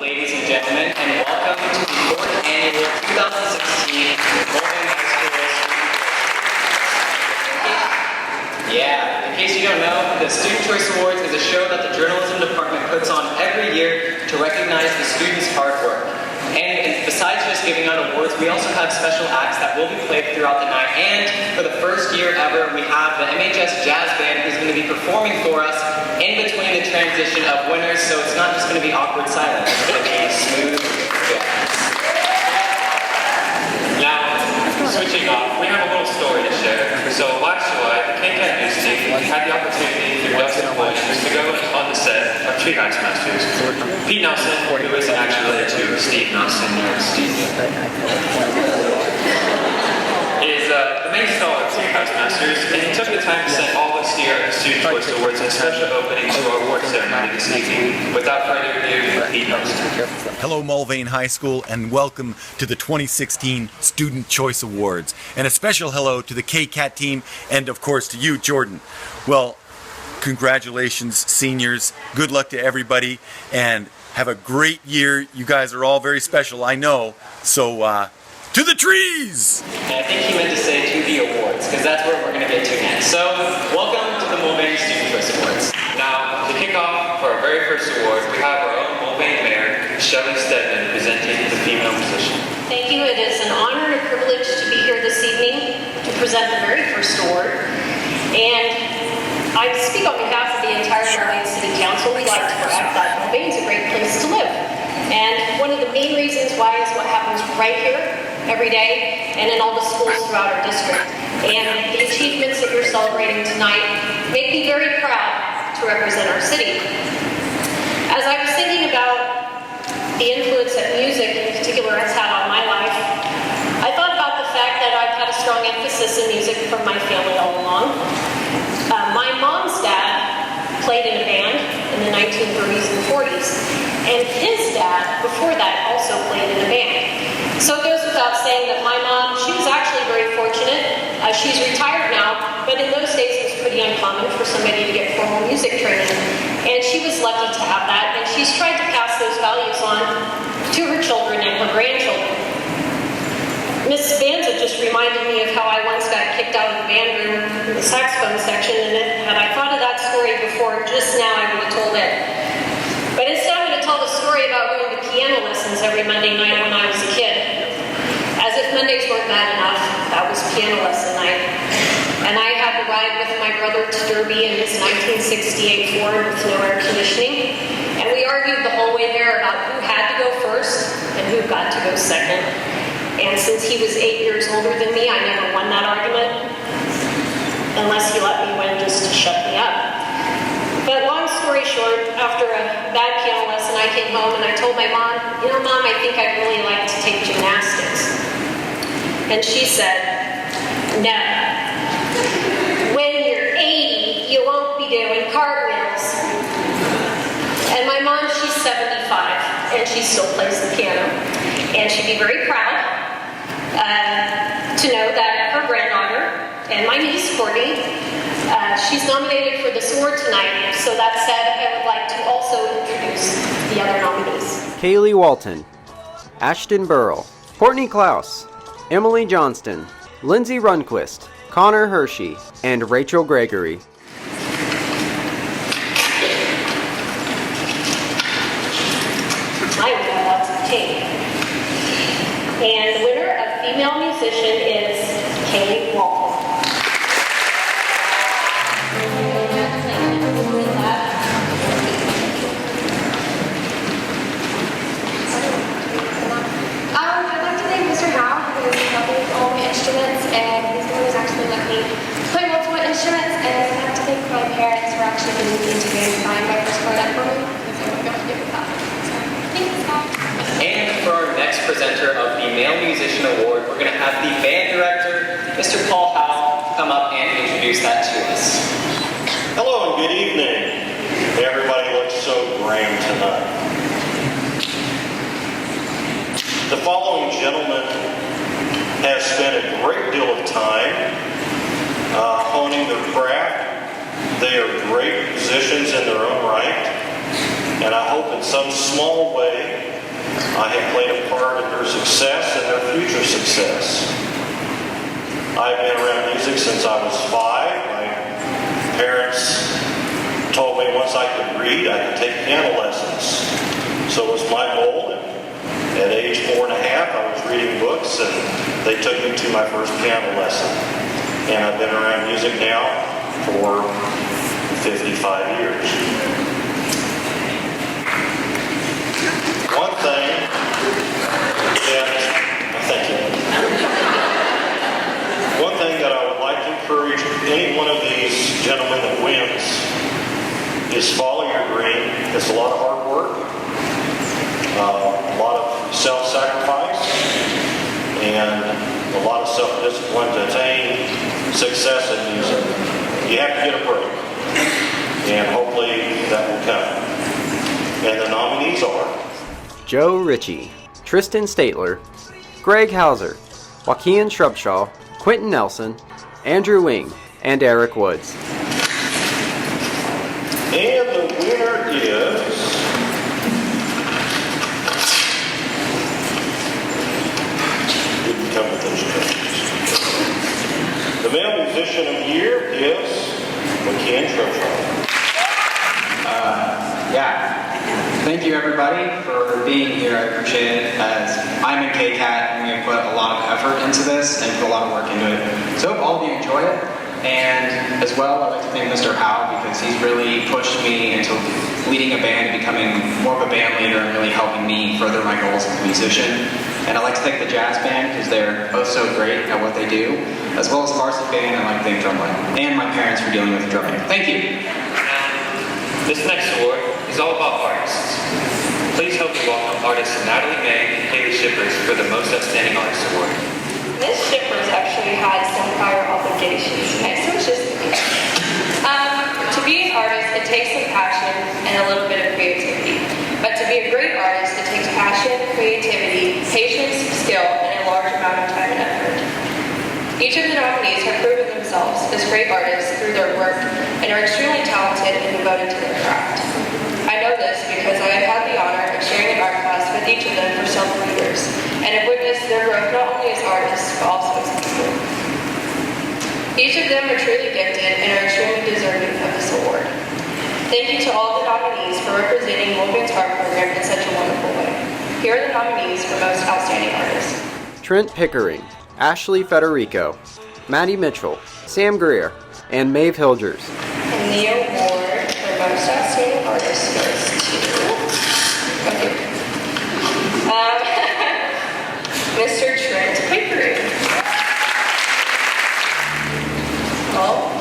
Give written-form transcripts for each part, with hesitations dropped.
ladies and gentlemen, and welcome to the 4th annual 2016 Mulvane High School Student. Yeah, in case you don't know, the Student Choice Awards is a show that the journalism department puts on every year to recognize the students' hard work. And besides just giving out awards, we also have special acts that will be played throughout the night. And for the first year ever, we have the MHS Jazz Band who's going to be performing for us in between the transition of winners, so it's not just going to be awkward silence, it's going to be smooth jazz. Now, switching off, we have a little story to share. So last July, the KCAT news team had the opportunity through Dustin Williams to go on the set of Tree House Masters. Pete Nelson, who isn't actually related to Steve Nelson, is the main star of Tree House Masters, and he took the time to send all of us here at the Student Choice Awards a special opening to our award ceremony this evening. Without further ado, Pete Nelson. Hello Mulvane High School and welcome to the 2016 Student Choice Awards. And a special hello to the KCAT team and of course to you, Jordan. Well, congratulations seniors, good luck to everybody and have a great year. You guys are all very special, I know. So, to the trees! And I think he meant to say to the awards, because that's where we're going to get to next. So, welcome to the Mulvane Student Choice Awards. Now, to kick off for our very first award, we have our own Mulvane Mayor, Shelley Stedman, presenting the female musician. Thank you. It is an honor and a privilege to be here this evening to present the very first award. And I speak on behalf of the entire Mulvane City Council. We like to brag that Mulvane is a great place to live. And one of the main reasons why is what happens right here every day and in all the schools throughout our district. And the achievements that you're celebrating tonight make me very proud to represent our city. As I was thinking about the influence that music in particular has had on my life, I thought about the fact that I've had a strong emphasis in music from my family all along. My mom's dad played in a band in the 1930s and 40s, and his dad, before that, also played in a band. So it goes without saying that my mom, she was actually very fortunate. She's retired now, but in those days it was pretty uncommon for somebody to get formal music training. And she was lucky to have that, and she's tried to pass those values on to her children and her grandchildren. Miss Banza just reminded me of how I once got kicked out of the band room in the saxophone section, and had I thought of that story before, just now I would have told it. But instead I'm going to tell the story about going to piano lessons every Monday night when I was a kid. As if Mondays weren't bad enough, that was piano lesson night. And I had to ride with my brother to Derby in his 1968 Ford with no air conditioning. And we argued the whole way there about who had to go first and who got to go second. And since he was 8 years older than me, I never won that argument, unless he let me win just to shut me up. But long story short, after a bad piano lesson, I came home and I told my mom, you know, Mom, I think I'd really like to take gymnastics. And she said, no. When you're 80, you won't be doing cartwheels. And my mom, she's 75, and she still plays the piano. And she'd be very proud to know that her granddaughter and my niece, Courtney, she's nominated for this award tonight. So that said, I would like to also introduce the other nominees. Kaylee Walton, Ashton Burrell, Courtney Klaus, Emily Johnston, Lindsay Runquist, Connor Hershey, and Rachel Gregory. I would have lots of cake. And the winner of Female Musician is Kaylee Walton. I'd like to thank Mr. Howe, who is helping with all my instruments, and he's the one who's actually let me play multiple instruments, and I'd like to thank my parents for actually giving me into game and buying my first cornet for me, because I wouldn't be able to do it without them. So, thanks, guys. And for our next presenter of the Male Musician Award, we're going to have the band director, Mr. Paul Howe, come up and introduce that to us. Hello and good evening. Everybody looks so grand tonight. The following gentleman has spent a great deal of time honing their craft. They are great musicians in their own right, and I hope in some small way I have played a part in their success and their future success. I've been around music since I was 5. My parents told me once I could read, I could take piano lessons. So it was my goal. At age 4.5, I was reading books, and they took me to my first piano lesson. And I've been around music now for 55 years. One thing thank you. One thing that I would like to encourage any one of these gentlemen that wins is follow your dream. It's a lot of hard work, a lot of self-sacrifice, and a lot of self-discipline to attain success in music. You have to get a break, and hopefully that will come. And the nominees are Joe Ritchie, Tristan Statler, Greg Hauser, Joaquin Shrubshaw, Quentin Nelson, Andrew Wing, and Eric Woods. And the winner is didn't come with those questions. The male musician of the year is Joaquin Shrubshaw. Thank you everybody for being here. I appreciate it, as I'm in KCAT and we have put a lot of effort into this and put a lot of work into it. So I hope all of you enjoy it. And as well, I'd like to thank Mr. Howe, because he's really pushed me into leading a band and becoming more of a band leader and really helping me further my goals as a musician. And I'd like to thank the jazz band, because they're both so great at what they do, as well as varsity band. I'd like to thank drumline and my parents for dealing with the drumming. Thank you. This next award is all about artists. Please help me welcome artists Natalie May and Haley Shippers for the Most Outstanding Artist Award. Ms. Shippers actually had some prior obligations tonight, so it's just to be an artist, it takes some passion and a little bit of creativity. But to be a great artist, it takes passion, creativity, patience, skill, and a large amount of time and effort. Each of the nominees have proven themselves as great artists through their work and are extremely talented and devoted to their craft. I know this because I have had the honor of sharing an art class with each of them for several years, and have witnessed their growth not only as artists, but also as people. Each of them are truly gifted and are extremely deserving of this award. Thank you to all the nominees for representing Mulvane's art program in such a wonderful way. Here are the nominees for Most Outstanding Artists. Trent Pickering, Ashley Federico, Maddie Mitchell, Sam Greer, and Maeve Hilgers. And the award for Most Outstanding Artist goes to Mr. Trent Pickering. Well,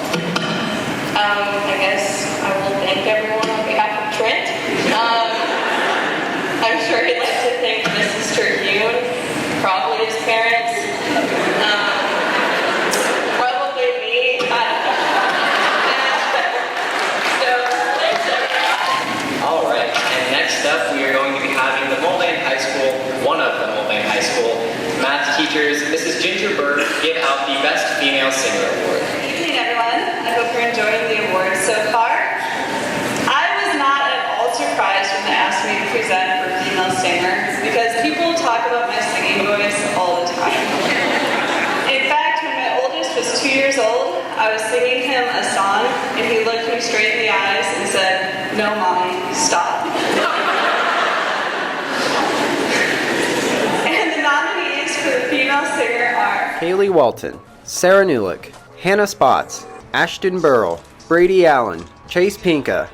I guess I will thank everyone on behalf of Trent. I'm sure he'd like to thank Mrs. Terhune, probably his parents, probably me. All right, and next up we are going to be having the Mulvane High School, one of the Mulvane High School math teachers, Mrs. Ginger Bird, give out the Best Female Singer Award. Good evening, everyone. I hope you're enjoying the awards so far. I was not at all surprised when they asked me to present for Female Singer, because people talk about my singing voice all the time. In fact, when my oldest was 2 years old, I was singing him a song, and he looked me straight in the eyes and said, "No, Mommy, stop." And the nominees for the Female Singer are Kaylee Walton, Sarah Newlick, Hannah Spots, Ashton Burrell, Brady Allen, Chase Pinka,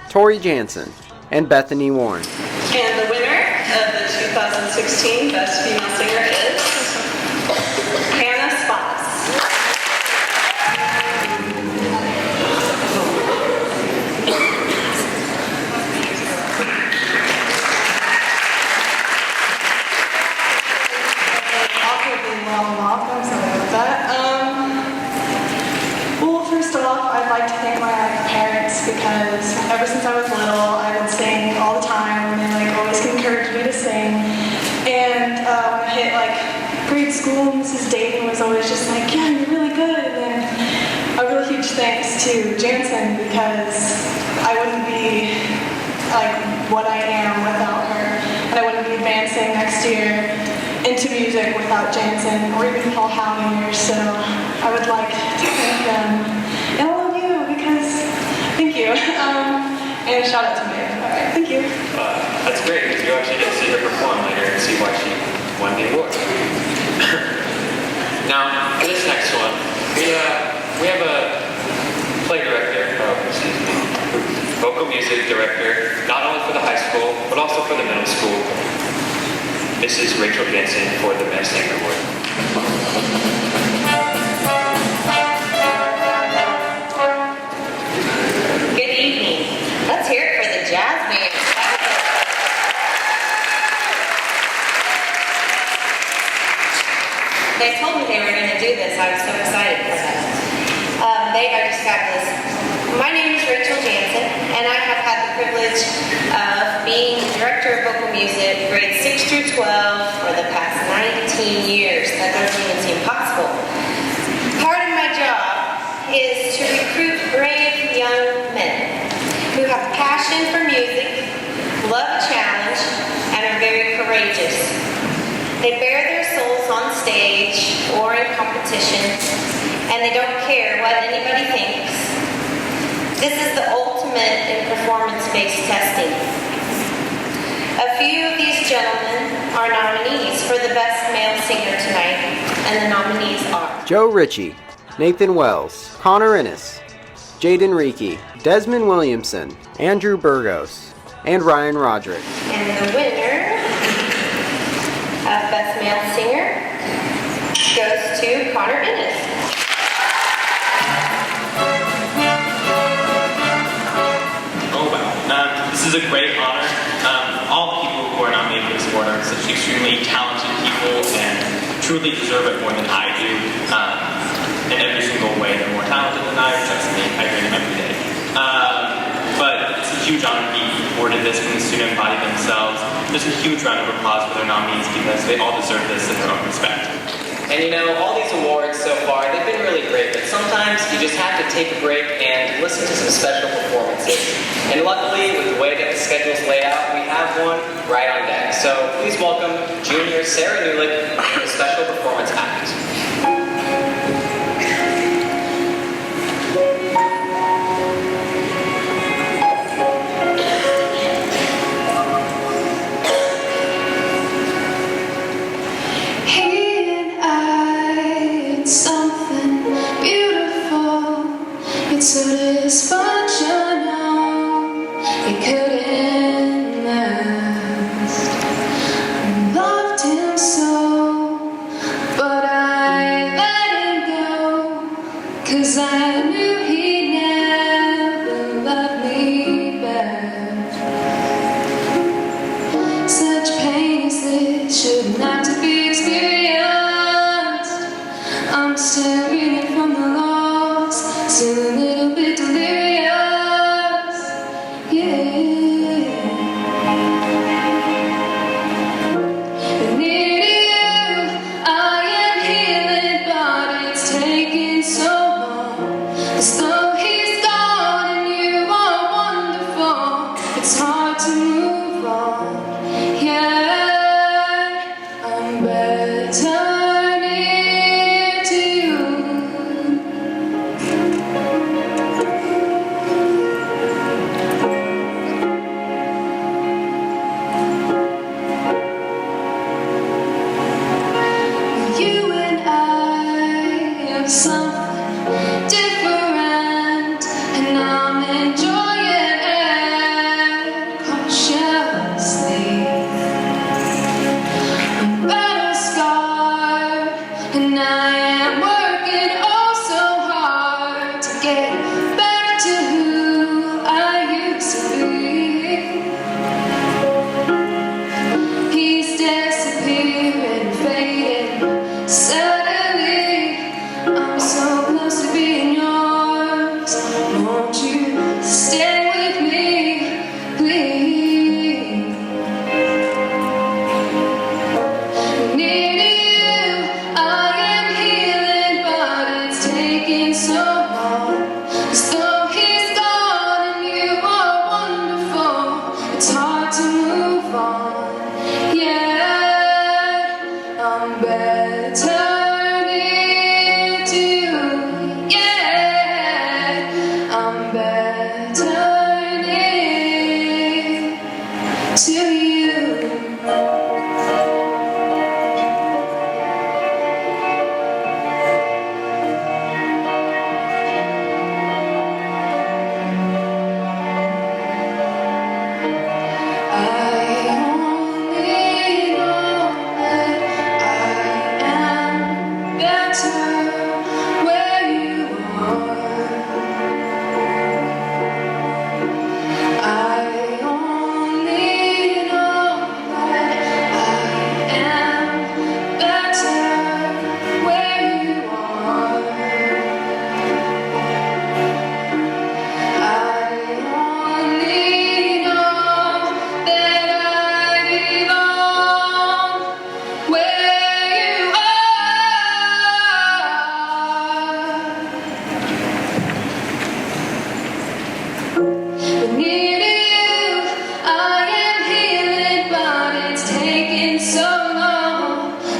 Tori Jansen, and Bethany Warren. And the winner of the 2016 Best Female Singer is Hannah Spots. Awkwardly well off, I'm sorry about that. Well, first off, I'd like to thank my parents, because ever since I was little, I would sing all the time, and they always encouraged me to sing. And when I hit grade school, Mrs. Dayton was always just like, "Yeah, you're really good." And then a really huge thanks to Jansen, because I wouldn't be what I am without her, and I wouldn't be advancing Scout Jansen or even Paul Hallinger, so I would like to thank them and all of you because thank you. And shout out to Maeve. All right, thank you. That's great, because you actually get to see her perform later and see why she won the award. Now, for this next one, we have a play director, vocal music director, not only for the high school, but also for the middle school. This is Rachel Jensen for the Best Singer Award. Good evening. Let's hear it for the jazz band. They told me they were going to do this. I was so excited for them. They are just fabulous. My name is Rachel Jansen, and I have had the privilege of being the director of vocal music, grades 6 through 12, for the past 19 years. That doesn't even seem possible. Part of my job is to recruit brave young men who have passion for music, love a challenge, and are very courageous. They bare their souls on stage or in competition, and they don't care what anybody thinks. This is the ultimate in performance-based testing. A few of these gentlemen are nominees for the Best Male Singer tonight, and the nominees are Joe Ritchie, Nathan Wells, Connor Ennis, Jaden Reiki, Desmond Williamson, Andrew Burgos, and Ryan Roderick. And the winner of Best Male Singer goes to Connor Ennis. This is a great honor. All the people who are nominated for this award are such extremely talented people and truly deserve it more than I do. In every single way, they're more talented than I, trust me, I hear them every day. But it's a huge honor to be awarded this from the student body themselves. Just a huge round of applause for their nominees because they all deserve this in their own respect. And you know, all these awards so far, they've been really great, but sometimes you just have to take a break and listen to some special performances. And luckily, with the way that the schedule's laid out, we have one right on deck. So please welcome junior Sarah Newlick for the special performance act. Something beautiful, it's so dysfunctional, it couldn't last. I loved him so, but I let him go, 'cause I knew he'd never love me back. Such pain as this should not to be experienced. I'm still reeling from the loss, still a little bit delirious, yeah. And near to you, I am healing, but it's taking so long. As though he's gone and you are wonderful, it's hard to move on, yeah. I'm better. Something different, and I'm enjoying it.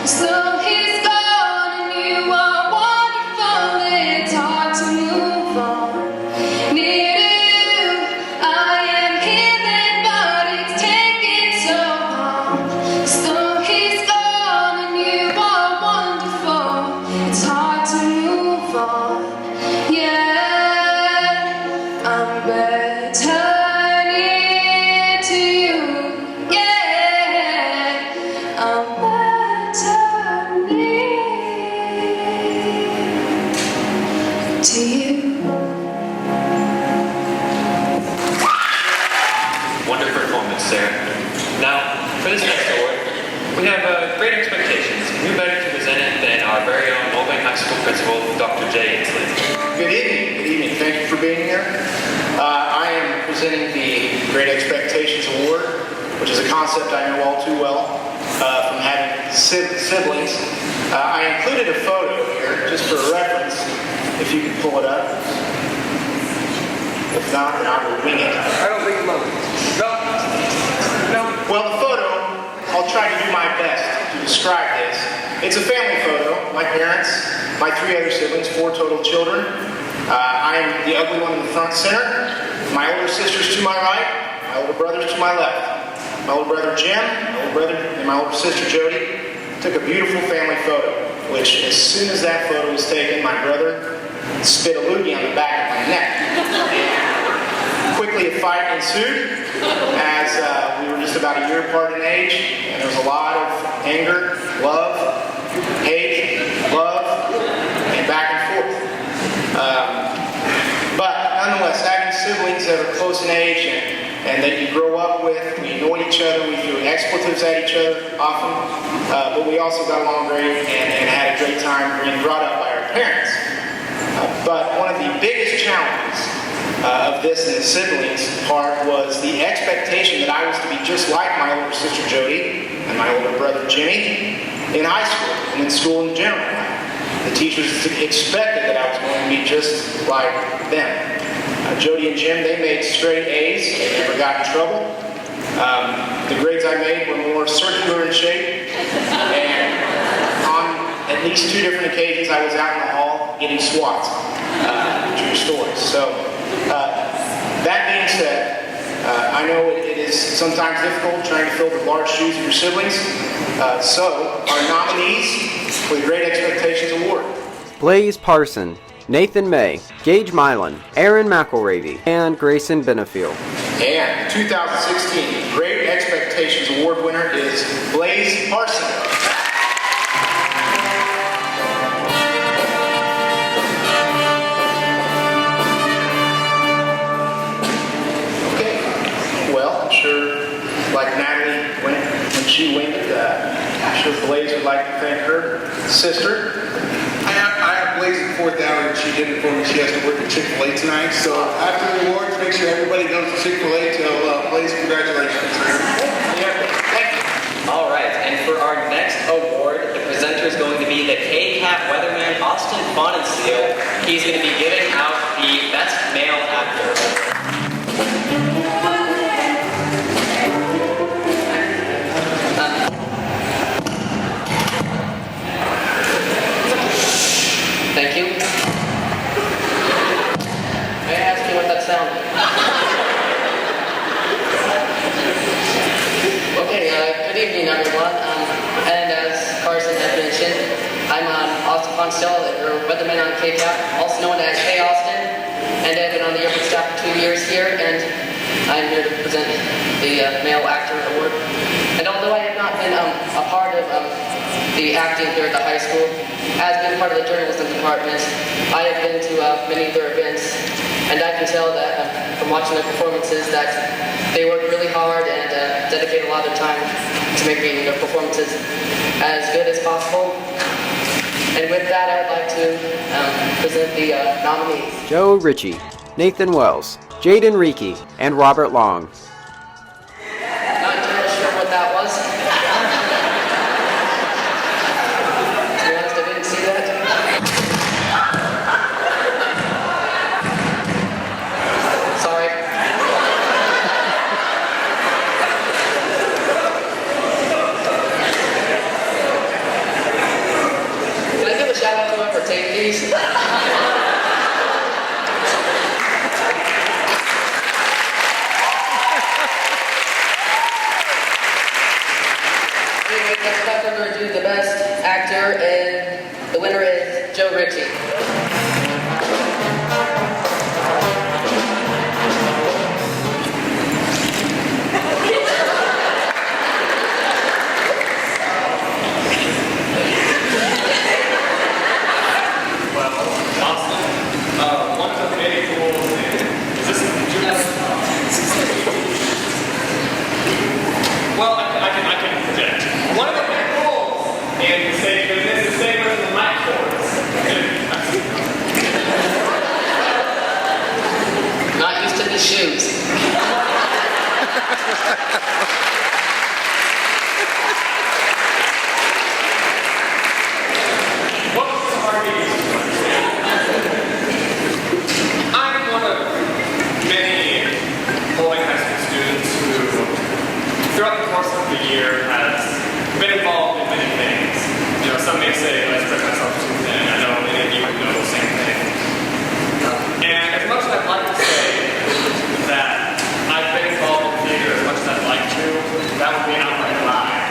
As though he's gone and you are wonderful, it's hard to move on. Near to you, I am healing, but it's taking so long. As though he's gone and you are wonderful, it's hard to move on. Yeah, I'm better near to you. Yeah, I'm better near to you. Wonderful performance, Sarah. Now, for this next award, we have great expectations. Who better to present it than our very own Mulvane High School principal, Dr. Jay Inslee. Good evening. Good evening. Thank you for being here. I am presenting the Great Expectations Award, which is a concept I know all too well from having siblings. I included a photo here just for reference, if you can pull it up. If not, then I will wing it. I don't think it's No. Well, the photo, I'll try to do my best to describe this. It's a family photo. My parents, my 3 other siblings, 4 total children. I am the ugly one in the front center. My older sister's to my right. My older brother's to my left. My older brother Jim, and my older sister Jody took a beautiful family photo, which as soon as that photo was taken, my brother spit a loogie on the back of my neck. And quickly a fight ensued as we were just about a year apart in age, and there was a lot of anger, love, hate, love, and back and forth. But nonetheless, having siblings that are close in age and that you grow up with, we annoyed each other, we threw expletives at each other often, but we also got along great and had a great time being brought up by our parents. But one of the biggest challenges of this and the siblings part was the expectation that I was to be just like my older sister Jody and my older brother Jimmy in high school and in school in general. The teachers expected that I was going to be just like them. Jody and Jim, they made straight A's. They never got in trouble. The grades I made were more circular in shape. And on at least 2 different occasions, I was out in the hall getting swats. True stories. So, that being said, I know it is sometimes difficult trying to fill the large shoes of your siblings. So, our nominees for the Great Expectations Award. Blaze Parson, Nathan May, Gage Milan, Aaron McElravy, and Grayson Benefield. And the 2016 Great Expectations Award winner is Blaze Parson. Okay, well, I'm sure, like Natalie, when she winged it, I'm sure Blaze would like to thank her sister. I have Blaze in 4th hour, and she did it for me. She has to work at Chick-fil-A tonight. So after the awards, make sure everybody goes to Chick-fil-A. Tell Blaze congratulations. Yeah, thank you. All right, and for our next award, the presenter is going to be the K-Cat weatherman Austin Fonensteel. He's going to be giving out the Best Male Actor. Thank you. May I ask you what that sounded? Okay, good evening, everyone. And as Carson had mentioned, I'm Austin Fonensteel, your weatherman on KCAP, also known as Hey Austin, and I've been on the airport staff for 2 years here, and I'm here to present the Male Actor Award. And although I have not been a part of the acting here at the high school, as being part of the journalism department, I have been to many of their events, and I can tell that from watching their performances that they work really hard and dedicate a lot of their time to making their performances as good as possible. And with that, I would like to present the nominees. Joe Ritchie, Nathan Wells, Jaden Reiki, and Robert Long. Not entirely sure what that was. To be honest, I didn't see that. Sorry. Richie. One of the many goals is this well, I can project. One of the big goals in the state business is staying with the mic cords. Not used to the shoes. What was the hard meeting to understand? I'm one of many Mulvane High School students who, throughout the course of the year, has been involved in many things. You know, some may say, I spread myself too thin. I know many of you would know the same thing. And as much as I'd like to say that I've been involved in theater as much as I'd like to, that would be an outright lie.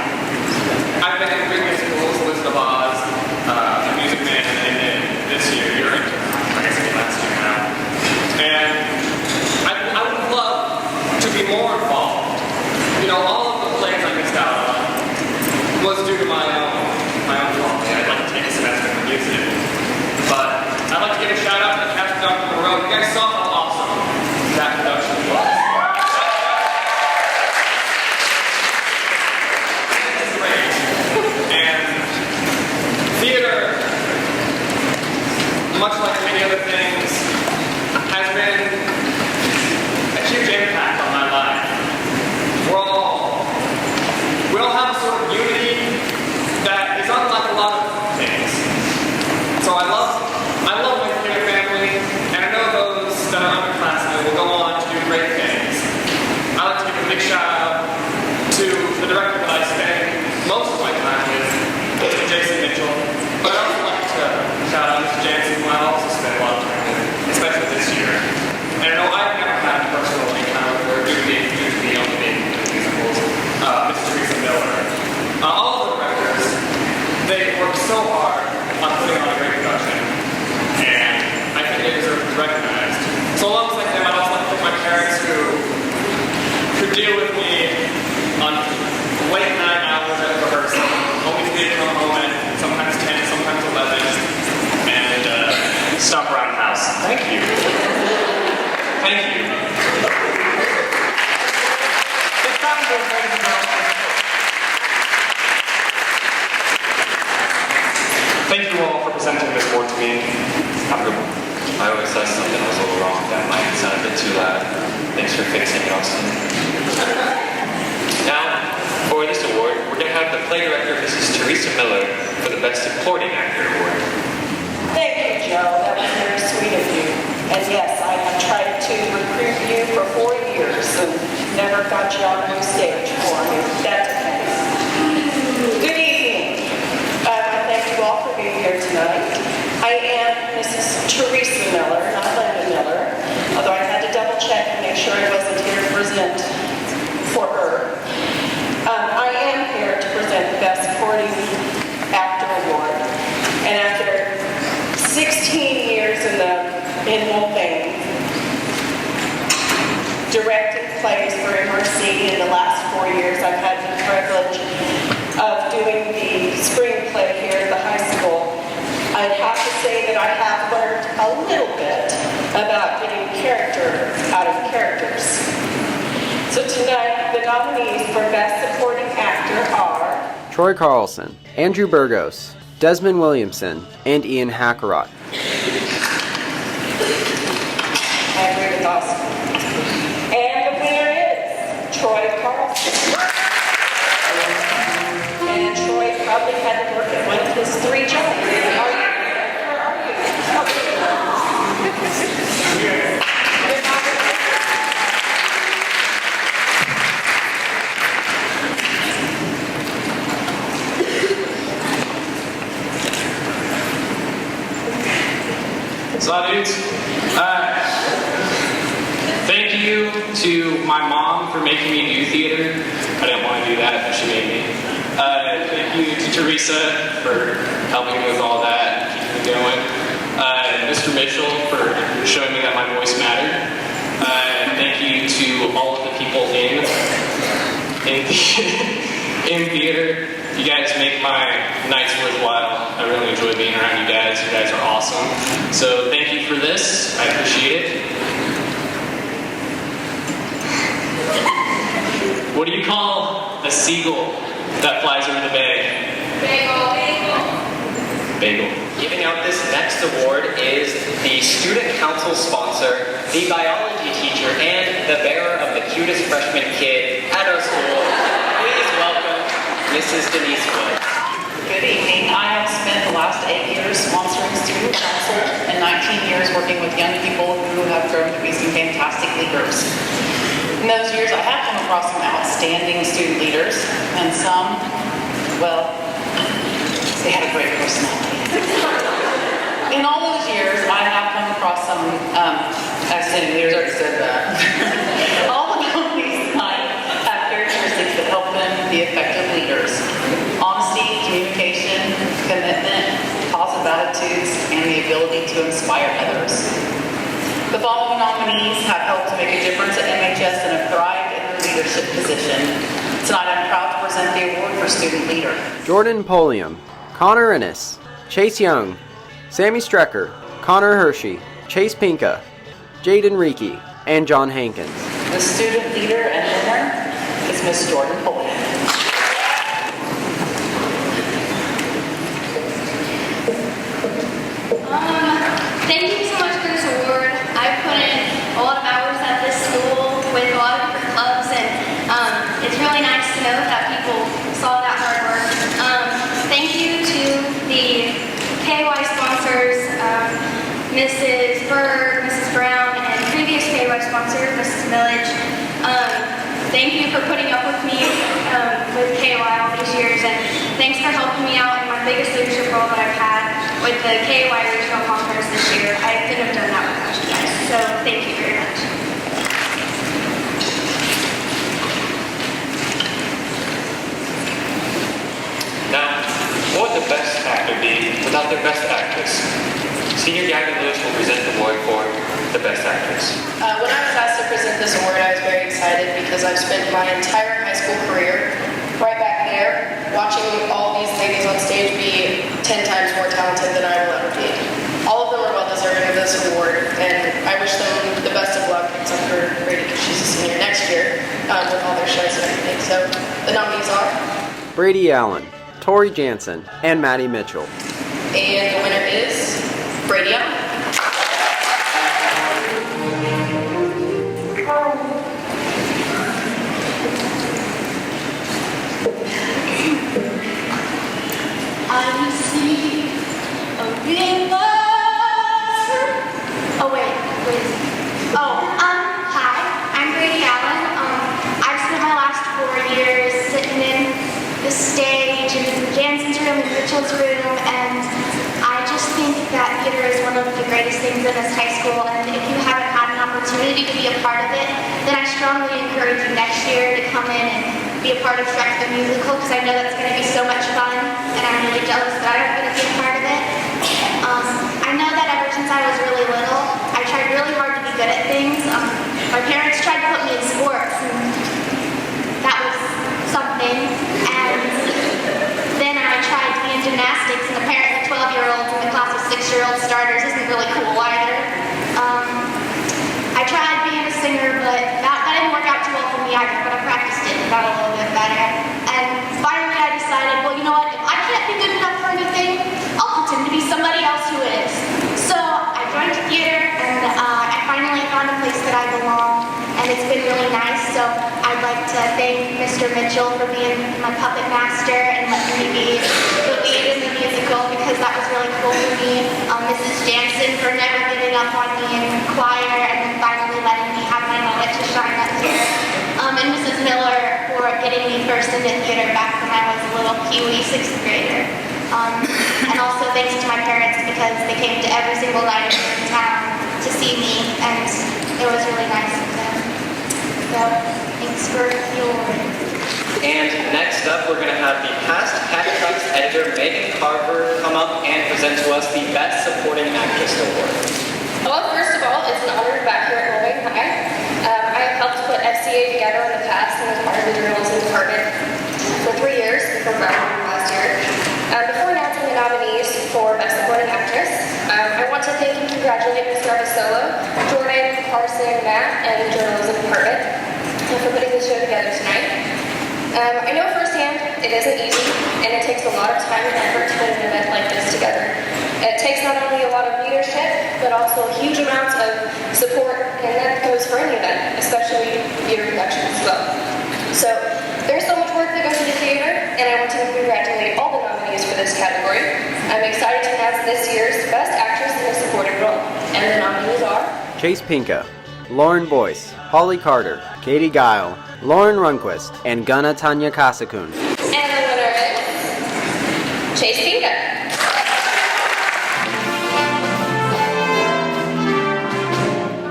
I've been in three musicals, Wizard of Oz, The Music Man, and then this year, I guess it's last year now. And I would love to be more involved. You know, all of the plays I missed out on was due to my own fault. I'd like to take a semester for music. But I'd like to give a shout out to the cast production on the road. You guys saw how awesome that production was. It's great. And theater, much like many other things, has been a huge impact on my life. We all have a sort of unity that is unlike a lot of things. So I love my theater family, and I know those that are underclassmen will go on to do great things. I like to give a big shout out to the director that I spend most of my time with, Mr. Jason Mitchell. But I'd also like to shout out Mr. Jansen, who I also spent a lot of time with, especially this year. And I know I've never had a personal encounter due to me only being in musicals. Ms. Teresa Miller. All of the directors, they worked so hard on putting on a great production, and I think they deserve to be recognized. So alongside them, I'd also like to thank my parents who deal with me on late night hours at rehearsal, only for me to come home at sometimes 10, sometimes 11, and stop around the house. Thank you. Thank you. It's time to go ahead and thank you all for presenting this award to me. Have a good one. I always thought something was a little wrong. That mic sounded a bit too loud. Thanks for fixing it, Austin. Now, for this award, we're going to have the play director, Mrs. Teresa Miller, for the Best Supporting Actor Award. Thank you, Joe. That was very sweet of you. And yes, I have tried to recruit you for 4 years and never got you on my stage for me. That's okay. Good evening. Thank you all for being here tonight. I am Mrs. Teresa Miller, not Linda Miller, although I had to double check and make sure I wasn't here to present for her. I am here to present the Best Supporting Actor Award. And after 16 years in Mulvane, directing plays for MRC in the last 4 years, I've had the privilege of doing the screenplay here at the high school. I'd have to say that I have learned a little bit about getting character out of characters. So tonight, the nominees for Best Supporting Actor are Troy Carlson, Andrew Burgos, Desmond Williamson, and Ian Hackerott. I agree with Austin. And the winner is Troy Carlson. And Troy probably had to work at one of his 3 jobs. Where are you? Salute. Thank you to my mom for making me do theater. I didn't want to do that, but she made me. Thank you to Teresa for helping me with all that, keeping me going. Mr. Mitchell for showing me that my voice mattered. Thank you to all of the people in theater. You guys make my nights worthwhile. I really enjoy being around you guys. You guys are awesome. So thank you for this. I appreciate it. What do you call a seagull that flies over the bay? Bagel. Giving out this next award is the student council sponsor, the biology teacher, and the bearer of the cutest freshman kid at our school. Please welcome Mrs. Denise Woods. Good evening. I have spent the last 8 years sponsoring student council and 19 years working with young people who have grown to be some fantastic leaders. In those years, I have come across some outstanding student leaders and some, well, they had a great personality. In all those years, I have come across some outstanding leaders. I already said that. All the companies tonight have characteristics that help them be effective leaders: honesty, communication, commitment, positive attitudes, and the ability to inspire others. The following nominees have helped to make a difference at MHS and have thrived in their leadership position. Tonight, I'm proud to present the award for Student Leader. Jordan Polium, Connor Ennis, Chase Young, Sammy Strecker, Connor Hershey, Chase Pinka, Jaden Reiki, and John Hankins. The student leader and winner is Miss Jordan Polium. Thank you so much for this award. I've put in a lot of hours at this school with a lot of different clubs, and it's really nice to know that people saw that hard work. Thank you to the KY sponsors, Mrs. Berg, Mrs. Brown, and previous KY sponsor, Mrs. Millage. Thank you for putting up with me with KY all these years, and thanks for helping me out in my biggest leadership role that I've had with the KY Regional Conference this year. I couldn't have done that without you guys, so thank you very much. Now, what would the best actor be without their best actress? Senior Gabby Lewis will present the award for the best actress. When I was asked to present this award, I was very excited because I've spent my entire high school career right back there watching all these ladies on stage be 10 times more talented than I will ever be. All of them are well deserving of this award, and I wish them the best of luck, except for Brady because she's a senior next year with all their shows and everything. So the nominees are Brady Allen, Tori Jansen, and Maddie Mitchell. And the winner is Brady Allen. I see a river. Oh wait. Hi, I'm Brady Allen. I've spent my last 4 years sitting in the stage in Jansen's room and Mitchell's room, and I just think that theater is one of the greatest things in this high school, and if you haven't had an opportunity to be a part of it, then I strongly encourage you next year to come in and be a part of Shrek the Musical, because I know that's going to be so much fun, and I'm really jealous that I don't get to be a part of it. I know that ever since I was really little, I tried really hard to be good at things. My parents tried to put me in sports, and that was something, and then I tried to be in gymnastics, and apparently 12-year-olds in the class of 6-year-old starters isn't really cool either. I tried being a singer, but that didn't work out too well for me either, but I practiced it and got a little bit better. And finally I decided, well, you know what, if I can't be good enough for anything, I'll pretend to be somebody else who is. So I joined theater, and I finally found a place that I belong, and it's been really nice. So I'd like to thank Mr. Mitchell for being my puppet master and letting me be the lead in the musical, because that was really cool for me. Mrs. Jansen for never giving up on me in choir, and then finally letting me have my moment to shine up here. And Mrs. Miller for getting me first into theater back when I was a little peewee 6th grader. And also thanks to my parents, because they came to every single night in town to see me, and it was really nice of them. So thanks for the award. And next up, we're going to have the past Cat Times editor Megan Carver come up and present to us the Best Supporting Actress Award. Well, first of all, it's an honor to be back here at Mulvane High. I have helped put FCA together in the past and was part of the journalism department for 3 years before graduating last year. Before announcing the nominees for Best Supporting Actress, I want to thank and congratulate Mr. Avasolo, Jordan, Carson, Matt, and the journalism department for putting this show together tonight. I know firsthand it isn't easy, and it takes a lot of time and effort to put an event like this together. It takes not only a lot of leadership, but also huge amounts of support, and that goes for any event, especially theater productions as well. So there's so much work that goes into theater, and I want to congratulate all the nominees for this category. I'm excited to announce this year's Best Actress in a Supporting Role, and the nominees are Chase Pinka, Lauren Boyce, Holly Carter, Katie Guile, Lauren Runquist, and Gunna Tanya Kasakun. And the winner is Chase Pinka.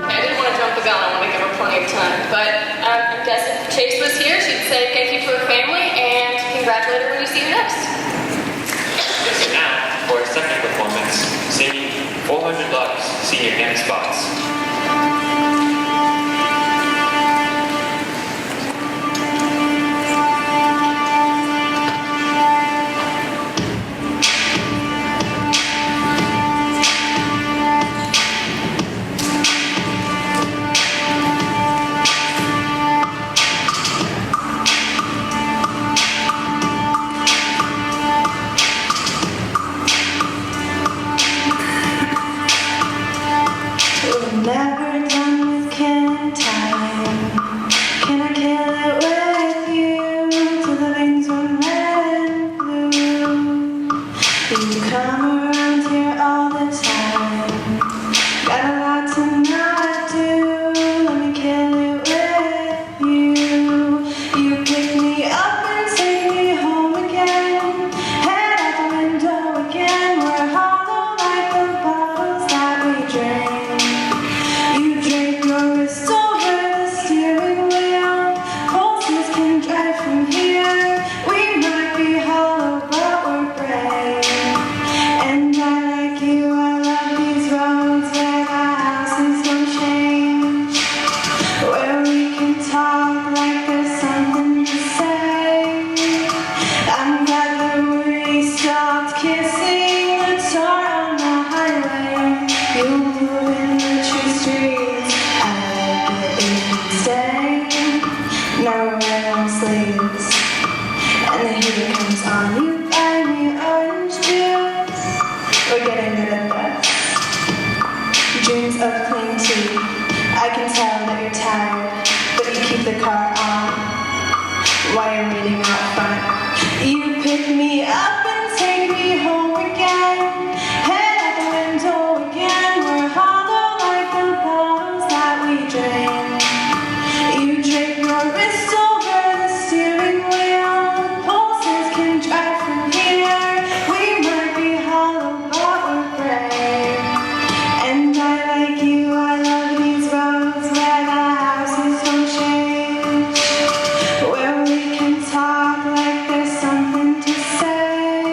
I didn't want to jump the gun, I want to give her plenty of time, but I guess if Chase was here, she'd say thank you to her family and congratulate her when you see her next. So now, for our second performance, singing 400 Lux, Senior Hannah Spots. Never done with killing time. Can I kill it with you till the veins run red and blue? You come around here all the time. Got a lot to not do. Let me kill it with you. You pick me up and take me home again. Head out the window again. We're hollow like the bottles that we drink. You drape your wrist over the steering wheel. Pulses can drive from here. We might be hollow, but we're brave. And I like you, I love these roads where the houses don't change. Where we can talk like there's something to say. I'm glad that we stopped kissing the tar on the highway. You move in the tree streets, I like it if you stay. Now we're wearing long sleeves, and the heat comes on. You buy me orange juice, we're getting good at that. Dreams of clean tea, I can tell that you're tired, but you keep the car on while you're waiting out front. You pick me up and take me home again. Head out the window again. We're hollow like the bottles that we drink. You drape your wrist over the steering wheel. Pulses can drive from here. We might be hollow, but we're brave. And I like you, I love these roads where the houses don't change. Where we can talk like there's something to say.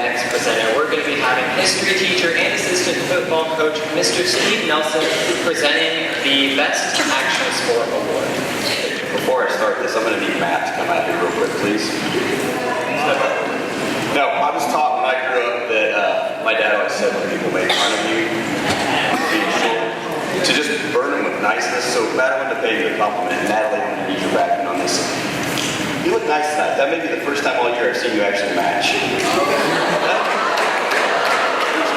next presenter, we're going to be having history teacher and assistant football coach, Mr. Steve Nelson, presenting the Best Action Sport Award. Before I start this, I'm going to need Matt to come out here real quick, please. No, I was taught when I grew up that my dad always said when people make fun of you for being short, to just burn them with niceness. So Matt, I wanted to pay you a compliment. Natalie, I'm going to need your backing on this. You look nice tonight. That may be the first time all year I've seen you actually match. There's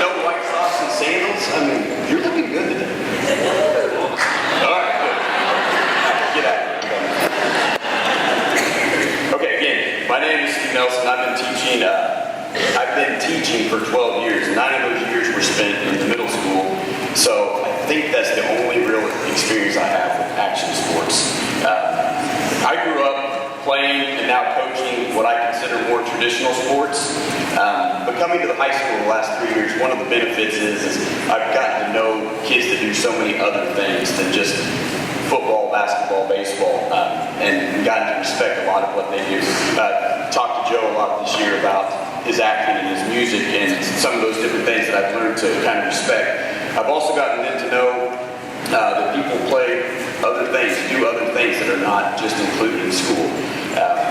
no white socks and sandals. I mean, you're looking good today. All right, good. Get out of here. Okay, again, my name is Steve Nelson. I've been teaching for 12 years. 9 of those years were spent in the middle school. So I think that's the only real experience I have with action sports. I grew up playing and now coaching what I consider more traditional sports. But coming to the high school the last 3 years, one of the benefits is I've gotten to know kids that do so many other things than just football, basketball, baseball, and gotten to respect a lot of what they do. Talked to Joe a lot this year about his acting and his music and some of those different things that I've learned to kind of respect. I've also gotten to know that people play other things, do other things that are not just included in school.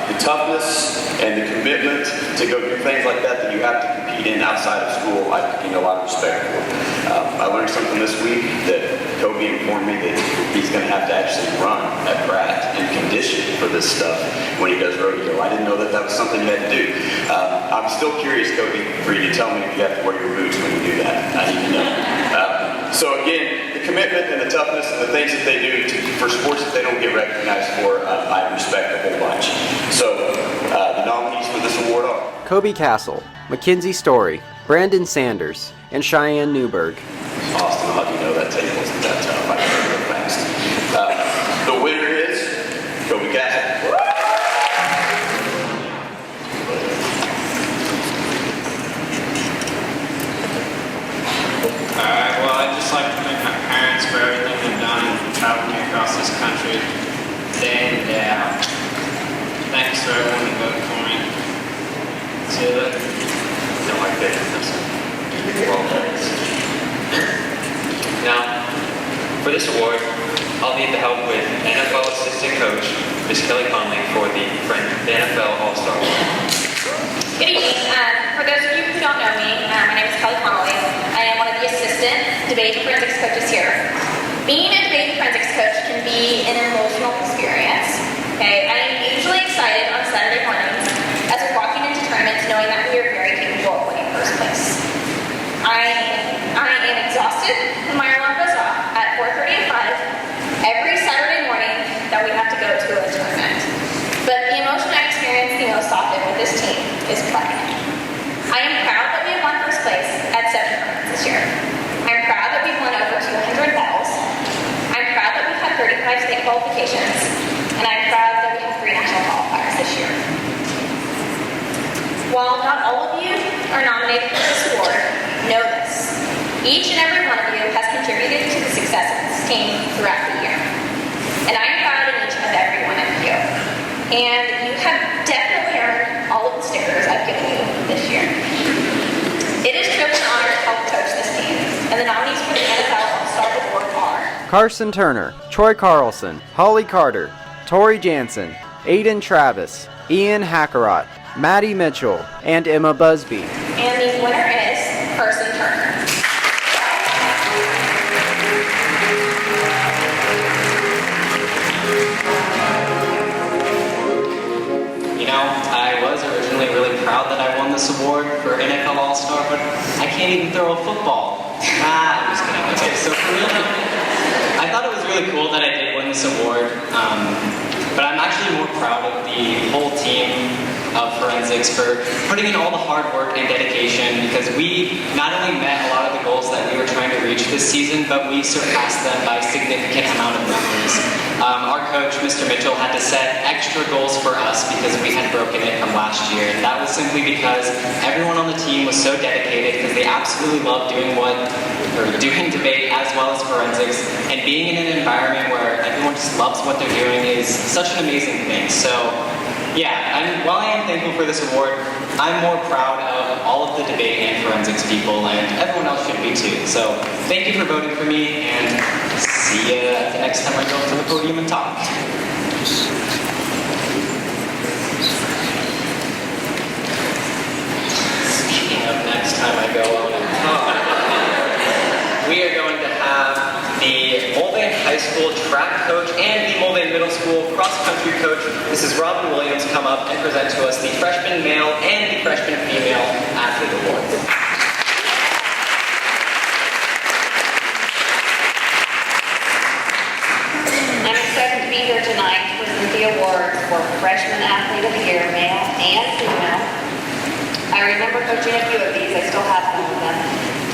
The toughness and the commitment to go do things like that you have to compete in outside of school, I've gained a lot of respect for. I learned something this week that Kobe informed me that he's going to have to actually run at Pratt and condition for this stuff when he does rodeo. I didn't know that was something you had to do. I'm still curious, Kobe, for you to tell me if you have to wear your boots when you do that. I need to know. So again, the commitment and the toughness and the things that they do for sports that they don't get recognized for, I respect a whole bunch. So the nominees for this award are Kobe Castle, Mackenzie Story, Brandon Sanders, and Cheyenne Newberg. Austin, how do you know that table isn't that tough? I can do it fast. The winner is Kobe Castle. Alright, well, I'd just like to thank my parents for everything they've done traveling me across this country day in and day out. Thanks for everyone who voted for me. See you later. Don't like that. Well, thanks. Now, for this award, I'll need the help with NFL assistant coach, Ms. Kelly Conley, for the NFL All-Star Award. Good evening. For those of you who don't know me, my name is Kelly Connolly. I am one of the assistant debate and forensics coaches here. Being a debate and forensics coach can be an emotional experience. Okay, I am usually excited on Saturday mornings as we're walking into tournaments knowing that we are very capable of winning first place. I am exhausted when my alarm goes off at 4:30 and 5 every Saturday morning that we have to go to a tournament. But the emotion I experience the most often with this team is pride. I am proud that we have won first place at 7 tournaments this year. I'm proud that we've won over 200 medals. I'm proud that we've had 35 state qualifications. And I'm proud that we have 3 national qualifiers this year. While not all of you are nominated for this award, know this. Each and every one of you has contributed to the success of this team throughout the year. And I am proud of each and every one of you. And you have definitely earned all of the stickers I've given you this year. It is truly an honor to help coach this team, and the nominees for the NFL All-Star Award are Carson Turner, Troy Carlson, Holly Carter, Tori Jansen, Aiden Travis, Ian Hackerott, Maddie Mitchell, and Emma Busby. And the winner is Carson Turner. You know, I was originally really proud that I won this award for NFL All-Star, but I can't even throw a football. I'm just kidding. Okay, so for real, I thought it was really cool that I did win this award, but I'm actually more proud of the whole team of forensics for putting in all the hard work and dedication, because we not only met a lot of the goals that we were trying to reach this season, but we surpassed them by a significant amount of numbers. Our coach, Mr. Mitchell, had to set extra goals for us because we had broken it from last year. And that was simply because everyone on the team was so dedicated because they absolutely love doing debate as well as forensics. And being in an environment where everyone just loves what they're doing is such an amazing thing. So, Yeah, and while I am thankful for this award, I'm more proud of all of the debate and forensics people, and everyone else should be too. So thank you for voting for me, and see you the next time I go to the podium and talk. Speaking of next time I go on and talk, we are going to have the Mulvane High School track coach and the Mulvane Middle School cross-country coach, Mrs. Robin Williams, come up and present to us the freshman male and the freshman female athlete awards. I'm excited to be here tonight to present the awards for Freshman Athlete of the Year, male and female. I remember coaching a few of these. I still have some of them.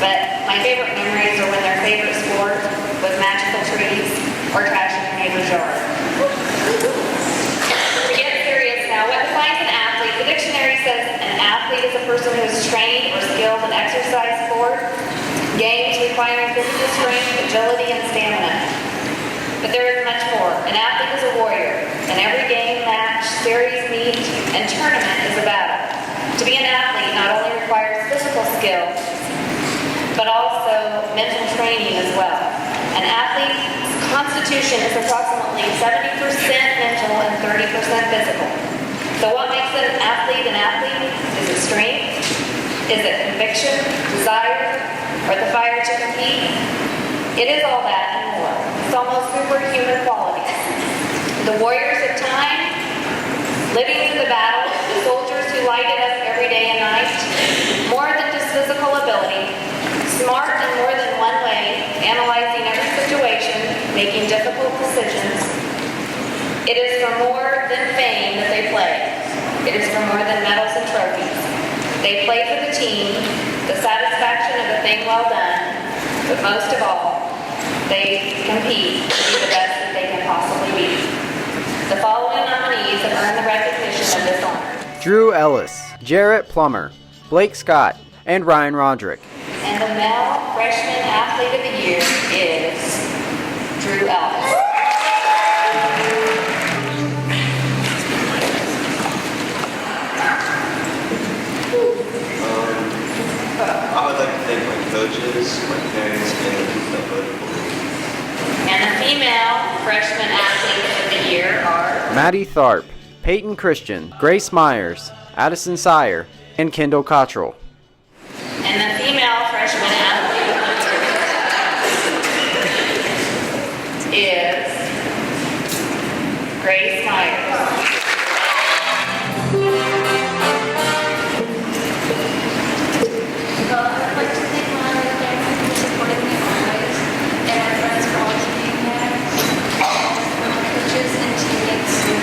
But my favorite memories are when their favorite sport was magical trees or trashing their neighbor's yard. To get serious now, what defines an athlete? The dictionary says an athlete is a person who is trained or skilled in exercise, sport, games requiring physical strength, agility, and stamina. But there is much more. An athlete is a warrior. And every game, match, series, meet, and tournament is a battle. To be an athlete not only requires physical skill, but also mental training as well. An athlete's constitution is approximately 70% mental and 30% physical. So what makes an athlete an athlete? Is it strength? Is it conviction, desire, or the fire to compete? It is all that and more. It's almost superhuman qualities. The warriors of time, living through the battle, the soldiers who light it up every day and night, more than just physical ability, smart in more than one way, analyzing every situation, making difficult decisions. It is for more than fame that they play. It is for more than medals and trophies. They play for the team, the satisfaction of a thing well done, but most of all, they compete to be the best that they can possibly be. The following nominees have earned the recognition of this honor. Drew Ellis, Jarrett Plummer, Blake Scott, and Ryan Roderick. And the male freshman athlete of the year is Drew Ellis. I would like to thank my coaches, my parents, and the people that voted for me. And the female freshman athlete of the year are Maddie Tharp, Peyton Christian, Grace Myers, Addison Sire, and Kendall Cottrell. And the female freshman athlete of the year is Grace Myers. Well, I'd like to thank my family for supporting me always, and my friends for always being there, and my coaches and teammates who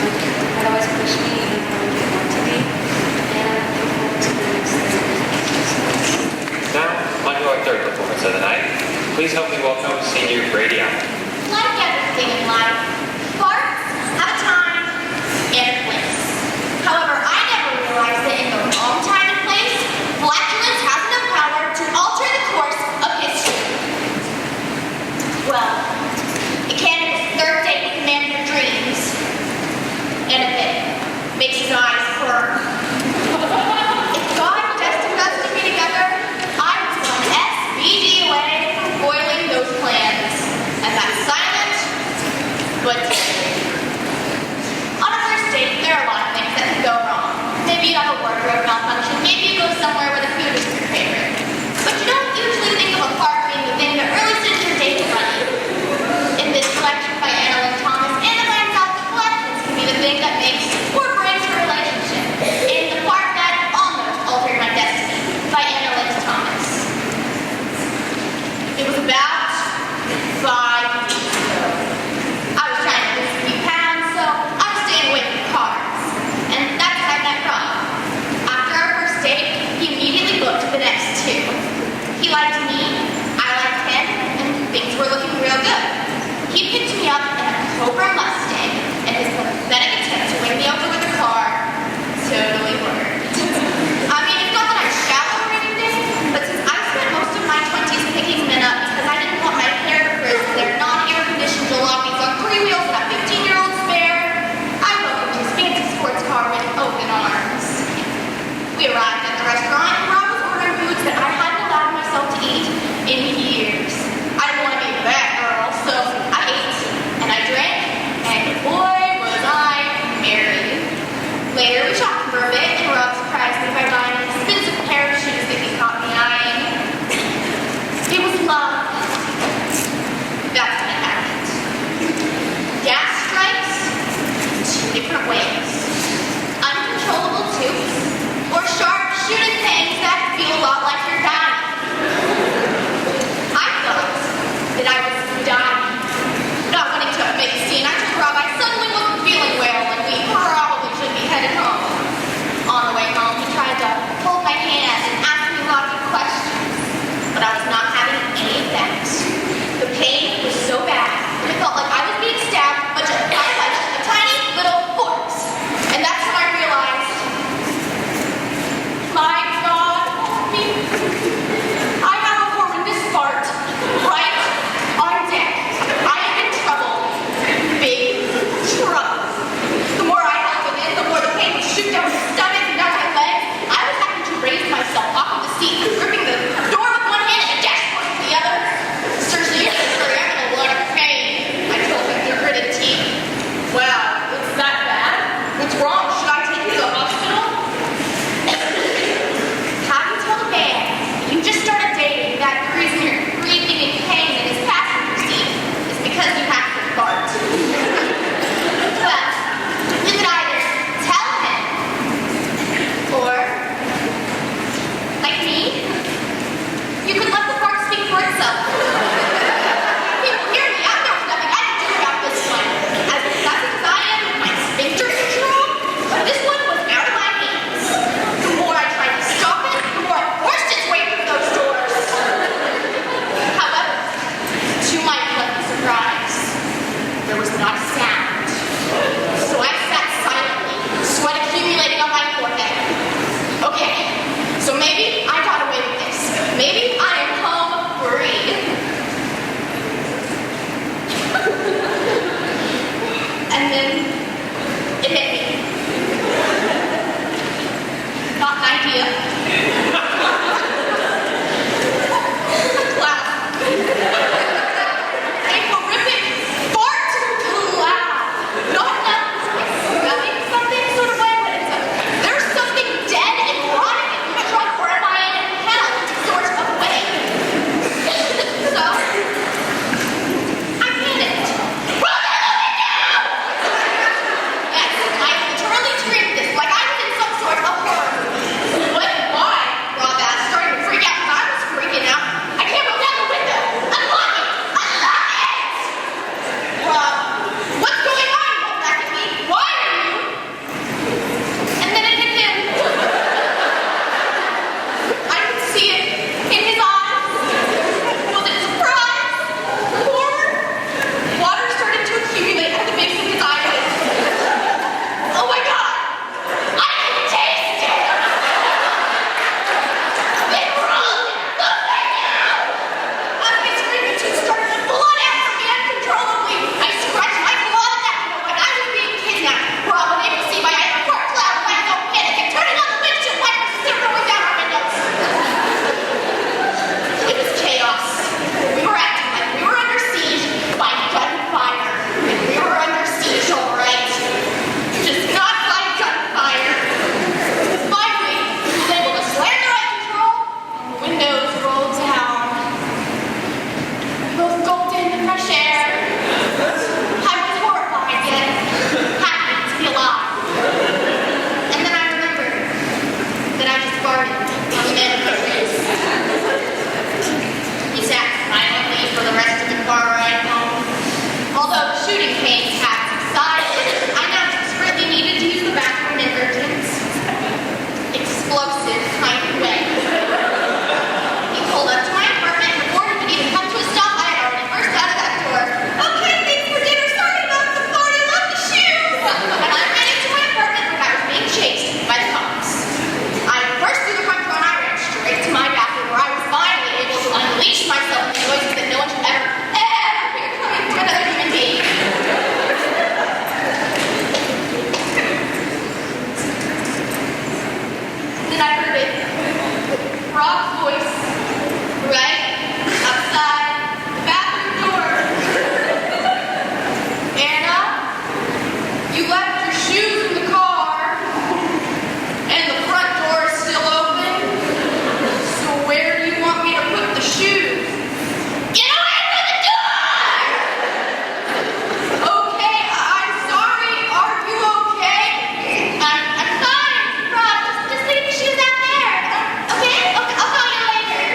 have always pushed me even when I didn't want to be, and I'm looking forward to the next thing. Now, on to our third performance of the night. Please help me welcome senior Brady Allen. Like everything in life, parts have a time and a place. However, I never realized that in the wrong time and place, flatulence has enough power to alter the course of history. Well, it can at his third date with the man of your dreams, and if it makes his eyes burn. If God destined us to be together, I was one SBD away from foiling those plans, and that's silent, but deadly. On a first date, there are a lot of things that can go wrong. Maybe you have a wardrobe malfunction, maybe you go somewhere where the food isn't your favorite. But you don't usually think of a part being the thing that really sends your date running. In this collection by Anna Lynn Thomas, Anna finds out that collections can be the thing that makes or breaks a relationship. And the part that almost altered my destiny by Anna Lynn Thomas. It was about 5 weeks ago. I was trying to lose a few pounds, so I was staying away from carbs. And that's how I met Rob. After our first date, he immediately booked the next 2. He liked me, I liked him, home, he tried to hold my hand and ask me lots of questions, but I was not having any effect. The pain was so bad, it felt like I was being stabbed by a tiny little forks. And that's when I realized, my God, me, I have a horrendous fart right on deck. I am in trouble, big trouble. The more I held it in, the more the pain would shoot down my stomach and down my legs. I was having to raise myself off of the seat, gripping the door with one hand and the dashboard with the other. Seriously, I'm in a lot of pain, I told him through gritted teeth. Wow, it's that bad? What's wrong? Should I take you to the hospital? How do you tell a man you just started dating that the reason you're breathing in pain in his passenger seat is because you have to fart? Well, you could either tell him, or, like me, you could let the fart speak for itself. People hear me out. There was nothing I could do about this one. As pathetic as I am with my sphincter control, this one was out of my hands. The more I tried to stop it, the more it forced its way through those doors. However, to my pleasant surprise, there was not a sound. So I sat silently, sweat accumulating on my forehead. Okay, so maybe I got away with this. Maybe I am home free. And then it hit me. Not an idea. Class. A horrific fart loud. Not smelling something sort of way, but there's something dead and rotting in the trunk, or am I in hell sort of way? So, I panicked. Run out the window! Yes, I literally screamed this like I was in some sort of horror movie. What? Why? Rob asked, starting to freak out because I was freaking out. I can't roll down the window. Unlock it! Unlock it! Rob, what's going on? He yelled back at me. Why are you? And then it hit him. I could see it in his eyes. Was it surprise? Horror? Water started to accumulate at the base of his eyelids. Oh my God! I can taste it! They rolled the window! As my screaming tube started to flood out from me uncontrollably, I scratched my claw at that window like I was being kidnapped. Rob, unable to see my eyes, fart cloud by his own panic and turning on the windshield wipers to rolling down our windows. It was chaos. We were acting like we were under siege by gunfire. And we were under siege, all right. Just not by gunfire. Finally, he was able to slam the right control, and the windows rolled down. We both gulped in the fresh air. I was horrified, yet happy to be alive. And then I remembered that I just farted on the man of the trees. He sat silently for the rest of the car ride home. Although the shooting pains had subsided, I now desperately needed to use the bathroom in an urgent, explosive kind of way. He pulled up to my apartment, and before he could even come to a stop, I had already burst out of that door. Okay, thanks for dinner. Sorry about the fart. I love the shoes. And I ran into my apartment like I was being chased by the cops. I burst through the front door and I ran straight to my bathroom, where I was finally able to unleash myself in noises that no one should ever hear coming from another human being. Then I heard it. Rob's voice. Right outside the bathroom door. Anna, you left your shoes in the car. And the front door is still open. So where do you want me to put the shoes? Get away from the door! Okay, I'm sorry. Are you okay? I'm fine. Rob, just leave the shoes out there. Okay? I'll call you later.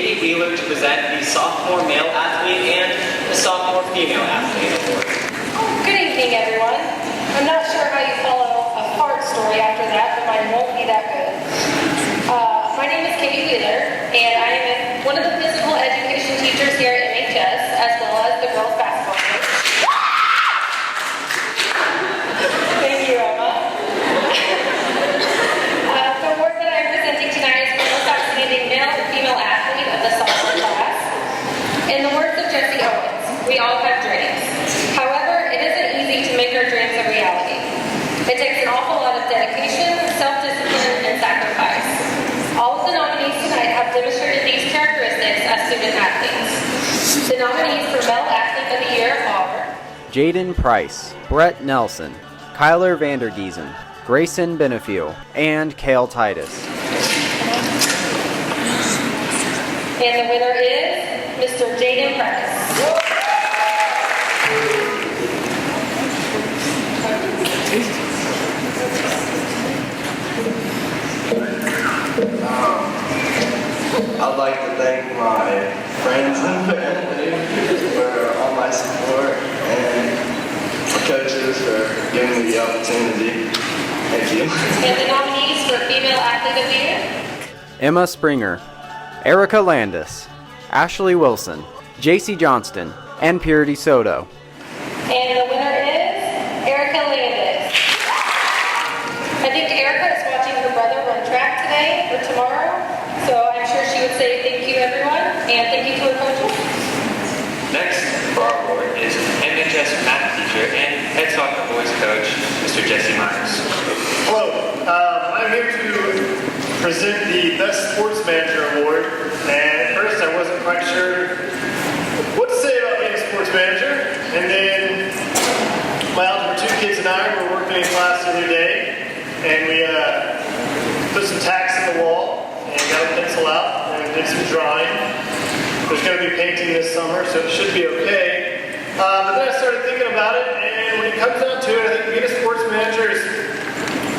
Katie Wheeler to present the Sophomore Male Athlete and the Sophomore Female Athlete Award. Good evening, everyone. I'm not sure how you follow a fart story after that, but mine won't be that good. My name is Katie Wheeler, and I am one of the physical education teachers here at MHS, as well as the girls' basketball coach. Thank you, Emma. The award that I'm presenting tonight is for the most outstanding male and female athlete of the sophomore class. In the words of Jesse Owens, we all have dreams. However, it isn't easy to make our dreams a reality. It takes an awful lot of dedication, self-discipline, and sacrifice. All of the nominees tonight have demonstrated these characteristics as student athletes. The nominees for Male Athlete of the Year are Jaden Price, Brett Nelson, Kyler Vandergiesen, Grayson Benefiel, and Kale Titus. And the winner is Mr. Jaden Price. I'd like to thank my friends and family for all my support and my coaches for giving me the opportunity. Thank you. And the nominees for Female Athlete of the Year? Emma Springer, Erica Landis, Ashley Wilson, JC Johnston, and Purity Soto. And the winner is Erica Landis. I think Erica is watching her brother run track today or tomorrow, so I'm sure she would say thank you, everyone, and thank you to her coaches. Next for our award is MHS math teacher and head soccer boys coach, Mr. Jesse Myers. Hello, I'm here to present the Best Sports Manager Award, and at first I wasn't quite sure what to say about being a sports manager, and then my algebra 2 kids and I were working in class the other day, and we put some tacks in the wall, and got a pencil out, and did some drawing. There's going to be painting this summer, so it should be okay. But then I started thinking about it, and when it comes down to it, I think being a sports manager is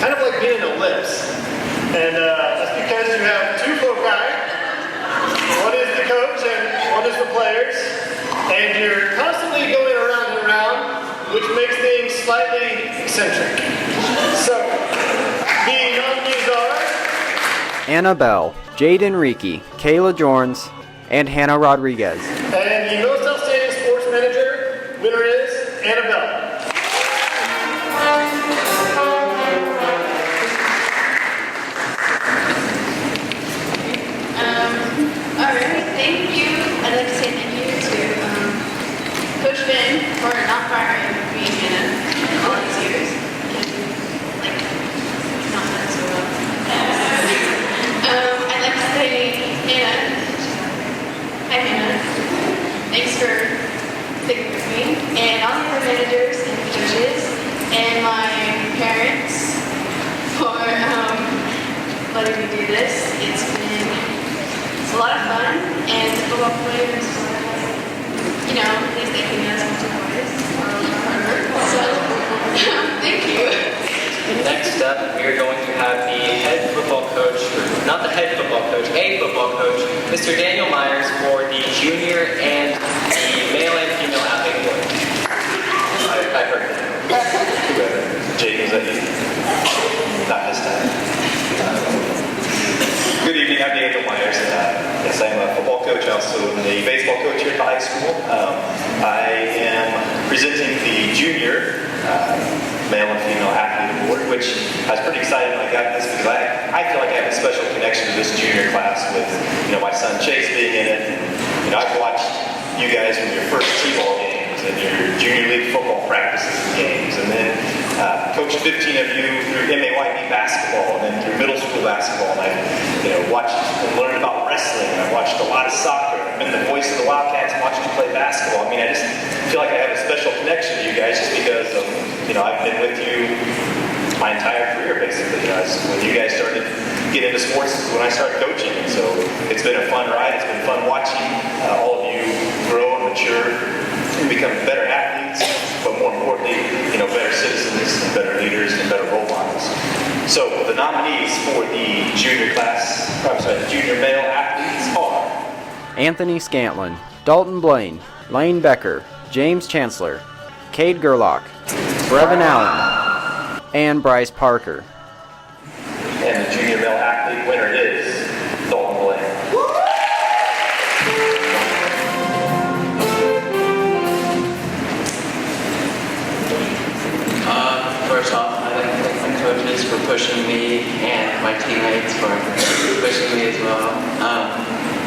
kind of like being an ellipse. And that's because you have two foci. One is the coach and one is the players. And you're constantly going around and around, which makes things slightly eccentric. So, the nominees are Anna Bell, Jade Enrique, Kayla Jorns, and Hannah Rodriguez. And the most outstanding sports manager winner is Annabelle. Alright, thank you. I'd like to say thank you to Coach Ben for not firing me and Hannah all these years. Like, not done so well. I'd like to say Hannah. Hi Hannah. Thanks for sticking with me. And all the other managers and coaches and my parents for letting me do this. It's a lot of fun, and the football players, you know, these they can as much as so, thank you. Next up, we are going to have the head football coach, or not the head football coach, a football coach, Mr. Daniel Myers for the junior and the male and female athlete award. I heard that. Jake, was that you? Not this time. Good evening, I'm Daniel Myers. Yes, I'm a football coach. I also am a baseball coach here at the high school. I am presenting the junior male and female athlete award, which I was pretty excited when I got this because I feel like I have a special connection to this junior class with, my son Chase being in it. And, I've watched you guys with your first T-ball games and your junior league football practices and games, and then coached 15 of you through MAYB basketball and then through middle school basketball. And I've watched and learned about wrestling. I watched a lot of soccer. I've been the voice of the Wildcats and watched you play basketball. I just feel like I have a special connection to you guys just because of, I've been with you my entire career basically. When you guys started getting into sports is when I started coaching. And so it's been a fun ride. It's been fun watching all of you grow and mature and become better athletes, but more importantly, better citizens and better leaders and better role models. So the nominees for the junior male athletes are Anthony Scantlin, Dalton Blaine, Lane Becker, James Chancellor, Cade Gerlach, Brevin Allen, and Bryce Parker. And the junior male athlete winner is Dalton Blaine. First off, I'd like to thank my coaches for pushing me and my teammates for pushing me as well.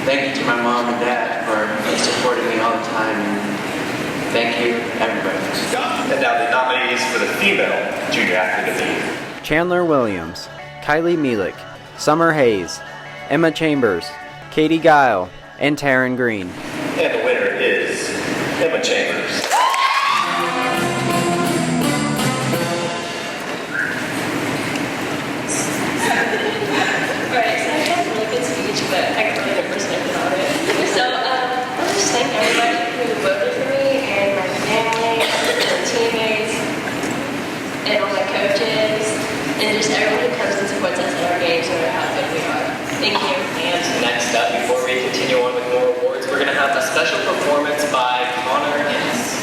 Thank you to my mom and dad for supporting me all the time. And thank you, everybody. And now the nominees for the female junior athlete of the year. Chandler Williams, Kylie Mielek, Summer Hayes, Emma Chambers, Katie Guile, and Taryn Green. And the winner is Emma Chambers. Alright, so I had a really good speech, but I got really nervous about it. So, I'll just thank everybody who voted for me, and my family, my teammates, and all my coaches, and just everyone who comes and supports us in our games, no matter how good we are. Thank you. And next up, before we continue on with more awards, we're going to have a special performance by Connor Innes.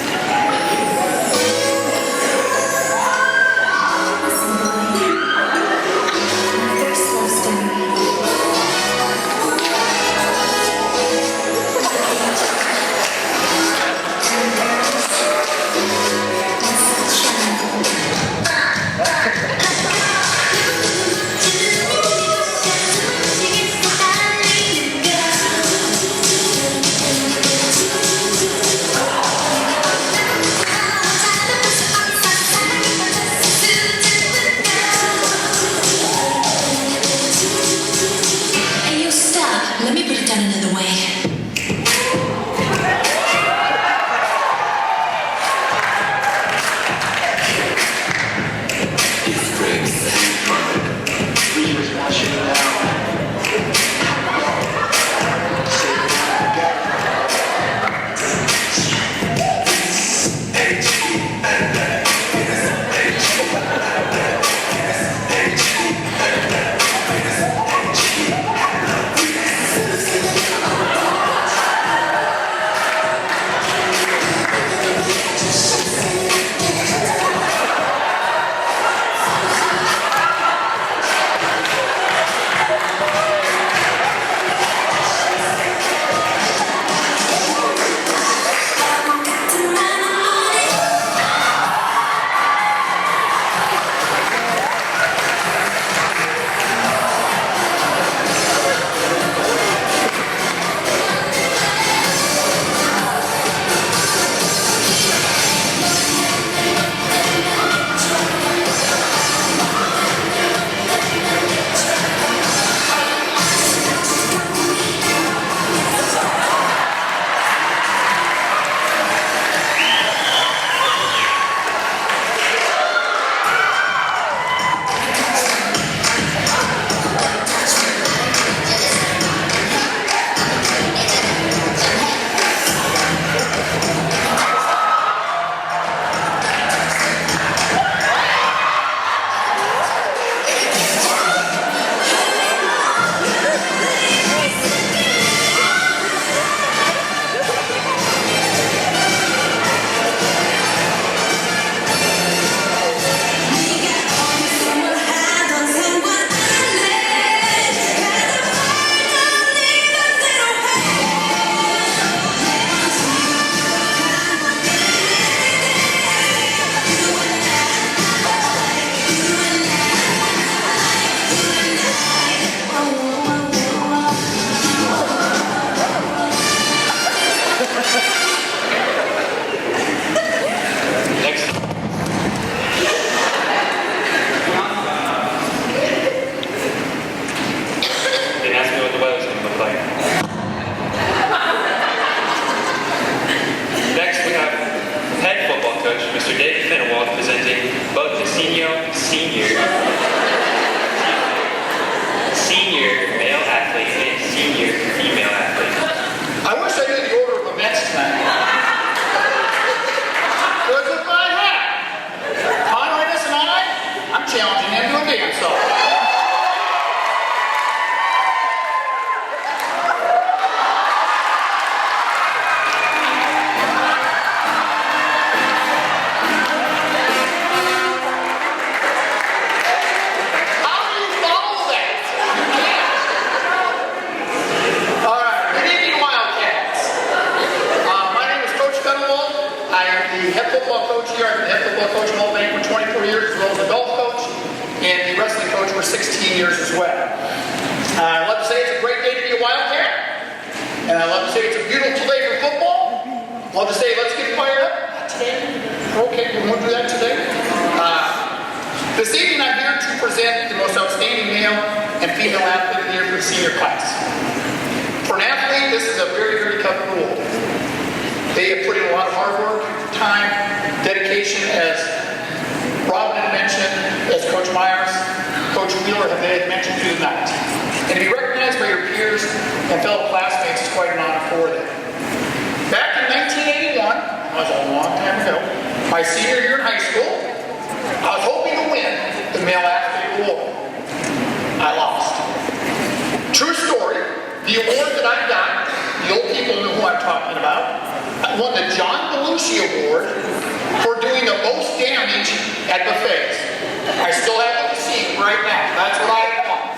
here. I've been the head football coach in Mulvane for 24 years, as well as the golf coach, and the wrestling coach for 16 years as well. I love to say it's a great day to be a Wildcat, and I love to say it's a beautiful day for football. I love to say let's get fired up. Not today. Okay, we won't do that today. This evening I'm here to present the most outstanding male and female athlete of the year for the senior class. For an athlete, this is a very, very tough rule. They have put in a lot of hard work, time, dedication, as Robin had mentioned, as Coach Myers, Coach Wheeler have mentioned through the night. And to be recognized by your peers and fellow classmates is quite an honor for them. Back in 1981, that was a long time ago, my senior year in high school, I was hoping to win the Male Athlete Award. I lost. True story, the award that I got, the old people know who I'm talking about, I won the John Belushi Award for doing the most damage at buffets. I still have it to see right now. That's what I won.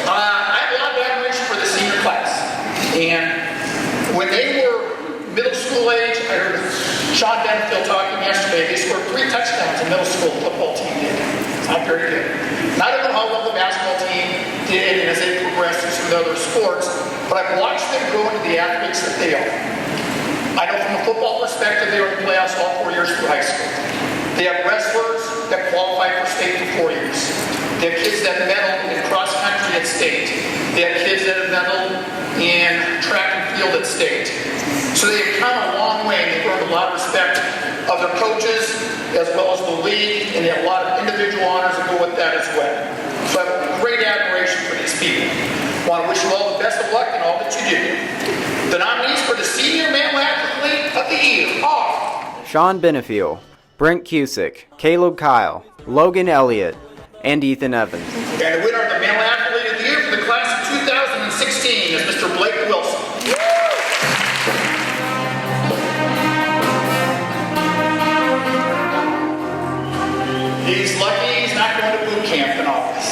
I have a lot of admiration for the senior class. And when they were middle school age, I heard Sean Benefield talking yesterday. They scored 3 touchdowns in middle school football team did. Not very good. And I don't know how well the basketball team did as they progressed through some of the other sports, but I've watched them grow into the athletes that they are. I know from a football perspective, they were in the playoffs all 4 years through high school. They have wrestlers that qualify for state for 4 years. They have kids that medal in cross country at state. They have kids that have medaled in track and field at state. So they've come a long way, and they've earned a lot of respect of their coaches as well as the league, and they have a lot of individual honors that go with that as well. So I have great admiration for these people. I want to wish you all the best of luck in all that you do. The nominees for the Senior Male Athlete of the Year are Sean Benefield, Brent Cusick, Caleb Kyle, Logan Elliott, and Ethan Evans. And the winner of the Male Athlete of the Year for the class of 2016 is Mr. Blake Wilson. He's lucky he's not going to boot camp in August.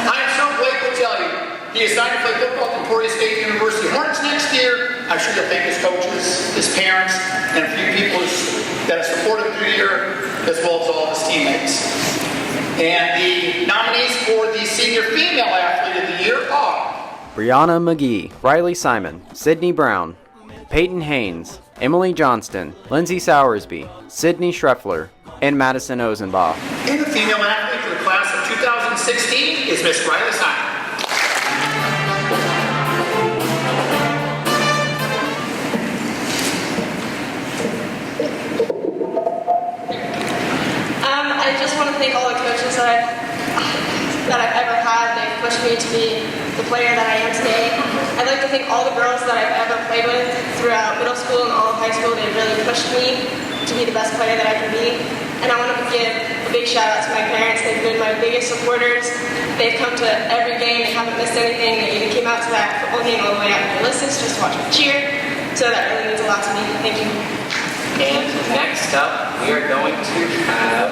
I'm sure Blake will tell you he is signed to play football at Emporia State University Hornets next year. I'm sure he'll thank his coaches, his parents, and a few people that have supported him through the year, as well as all of his teammates. And the nominees for the Senior Female Athlete of the Year are Brianna McGee, Riley Simon, Sydney Brown, Peyton Haynes, Emily Johnston, Lindsay Sowersby, Sydney Schreffler, and Madison Ozenbaugh. And the female athlete for the class of 2016 is Miss Riley Simon. I just want to thank all the coaches that I've ever had. They've pushed me to be the player that I am today. I'd like to thank all the girls that I've ever played with throughout middle school and all of high school. They've really pushed me to be the best player that I can be. And I want to give a big shout out to my parents. They've been my biggest supporters. They've come to every game. They haven't missed anything. They even came out to that football game all the way out in Ulysses just to watch me cheer. So that really means a lot to me. Thank you. And next up, we are going to have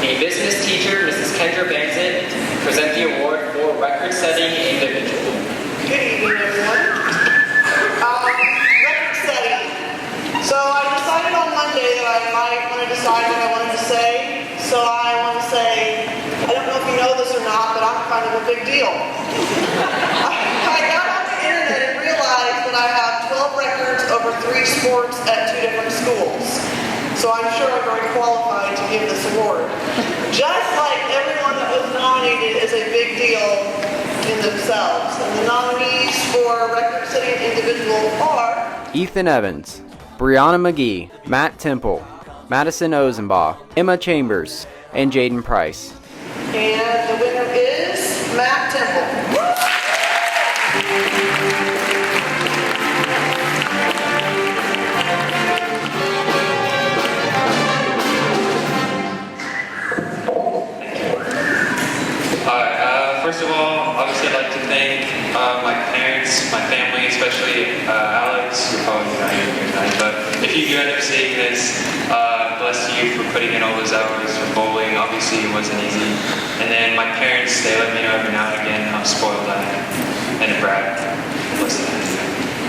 a business teacher, Mrs. Kendra Banzit, present the award for record-setting individual. Good evening, everyone. Record-setting. So I decided on Monday that I might want to decide what I wanted to say. So I want to say, I don't know if you know this or not, but I'm kind of a big deal. I got on the internet and realized that I have 12 records over 3 sports at 2 different schools. So I'm sure I'm very qualified to give this award. Just like everyone that was nominated is a big deal in themselves. And the nominees for record-setting individual are Ethan Evans, Brianna McGee, Matt Temple, Madison Ozenbaugh, Emma Chambers, and Jaden Price. And the winner is Matt Temple. First of all, obviously I'd like to thank my parents, my family, especially Alex. You're probably not here tonight, but if you do end up seeing this, bless you for putting in all those hours for bowling. Obviously it wasn't easy. And then my parents, they let me know every now and again how spoiled I am and a brat. Listen.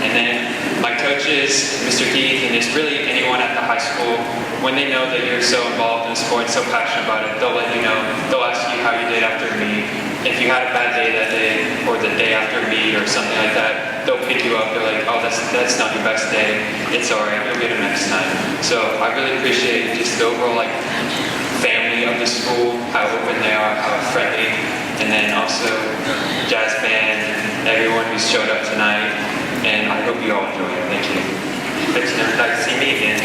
And then my coach coaches, Mr. Keith, and just really anyone at the high school, when they know that you're so involved in the sport, so passionate about it, they'll let you know. They'll ask you how you did after meet. If you had a bad day that day, or the day after meet, or something like that, they'll pick you up. They're like, oh, that's not your best day. It's all right. You'll get it next time. So I really appreciate just the overall family of the school, how open they are, how friendly, and then also jazz band, and everyone who showed up tonight. And I hope you all enjoy it. Thank you. Bet you never thought to see me again.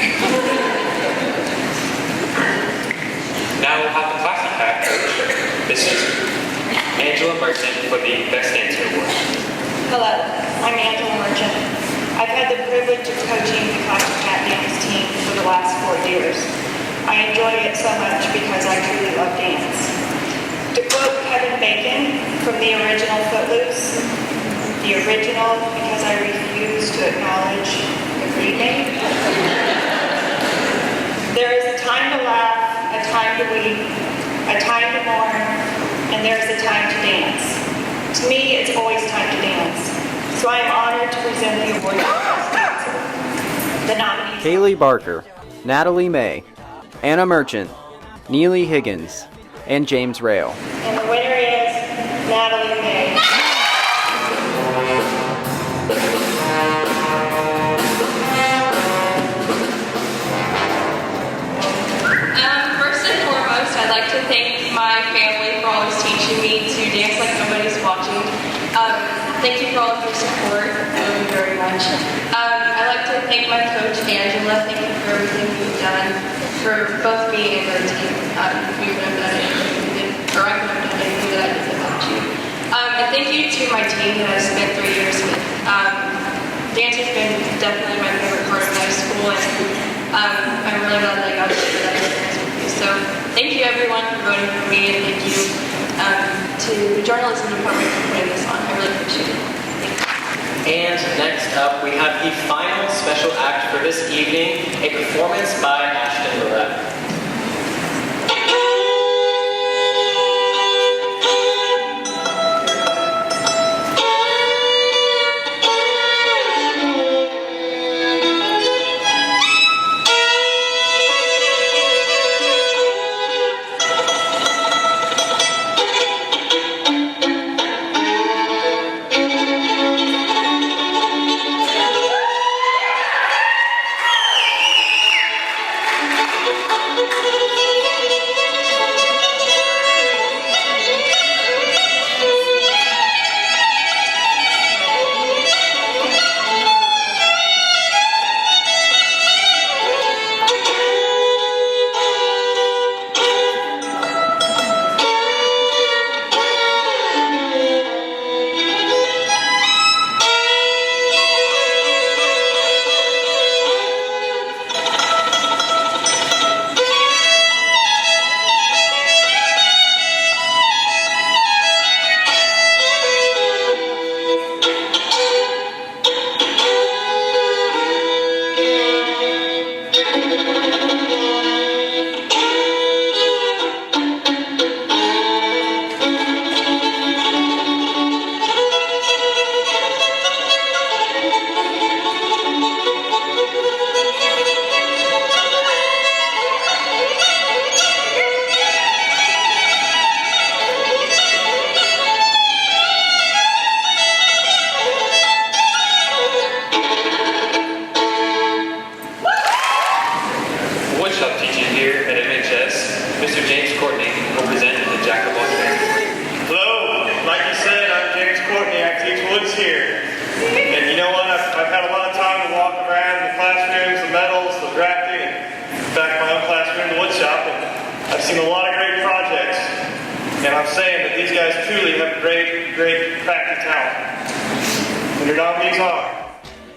Now we'll have the classic hat coach. This is Angela Merchant for the Best Dancer Award. Hello, I'm Angela Merchant. I've had the privilege of coaching the classic cat dance team for the last 4 years. I enjoy it so much because I truly love dance. To quote Kevin Bacon from the original Footloose, the original because I refuse to acknowledge the remake. There is a time to laugh, a time to weep, a time to mourn, and there is a time to dance. To me, it's always time to dance. So I am honored to present the award to the Best Dancer. The nominees: Kaylee Barker, Natalie May, Anna Merchant, Neely Higgins, and James Rail. And the winner is Natalie May. First and foremost, I'd like to thank my family for always teaching me to dance like nobody's watching. Thank you for all of your support. I love you very much. I'd like to thank my coach, Angela. Thank you for everything you've done for both me and our team. We couldn't have done anything we did, or I couldn't have done anything that I did without you. And thank you to my team that I spent 3 years with. Dance has been definitely my favorite part of high school, and I'm really glad that I got to share that experience with you. So thank you everyone for voting for me, and thank you to the journalism department for putting this on. I really appreciate it. And next up, we have the final special act for this evening, a performance by Ashton Barrett.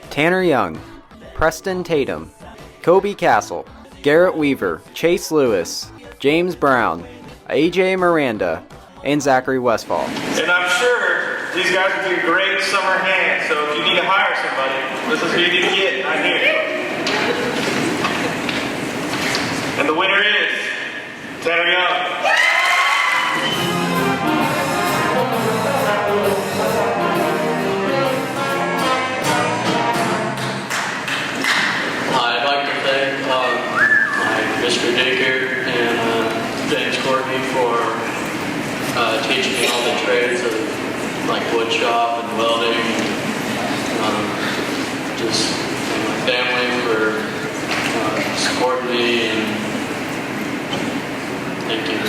Tanner Young, Preston Tatum, Kobe Castle, Garrett Weaver, Chase Lewis, James Brown, AJ Miranda, and Zachary Westfall. And I'm sure these guys will do great summer hands, so if you need to hire somebody, this is who you need to get right here. And the winner is Tanner Young. teaching me all the trades of like wood shop and welding. Just my family for supporting me, and thank you.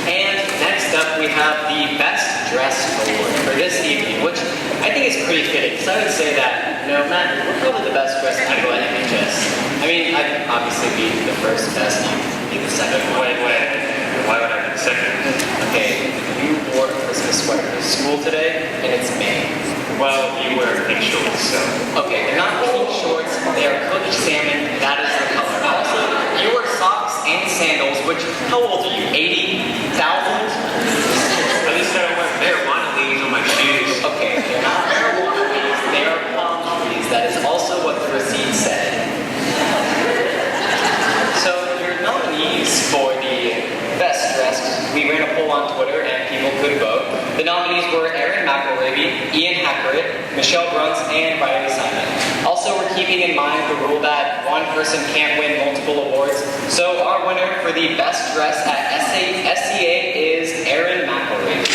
And next up, we have the Best Dressed Award for this evening, which I think is pretty fitting, because I would say that, Matt, we're probably the best dressed people at MHS. I mean, I'd obviously be the first best, be the second one. Wait. Why would I be the second? Okay, you wore a Christmas sweater to school today, and it's May. Well, you wear pink shorts, so. Okay, they're not pink shorts, they are cooked salmon, that is the color. Also, you wear socks and sandals, which, how old are you, 80,000? At least I don't wear marijuana leaves on my shoes. Okay, they're not marijuana leaves, they are palm trees. That is also what the receipt said. So, your nominees for the Best Dressed, we ran a poll on Twitter and people could vote. The nominees were Aaron McElravy, Ian Hackert, Michelle Bruns, and Riley Simon. Also, we're keeping in mind the rule that one person can't win multiple awards. So our winner for the Best Dressed at SCA is Aaron McElravy.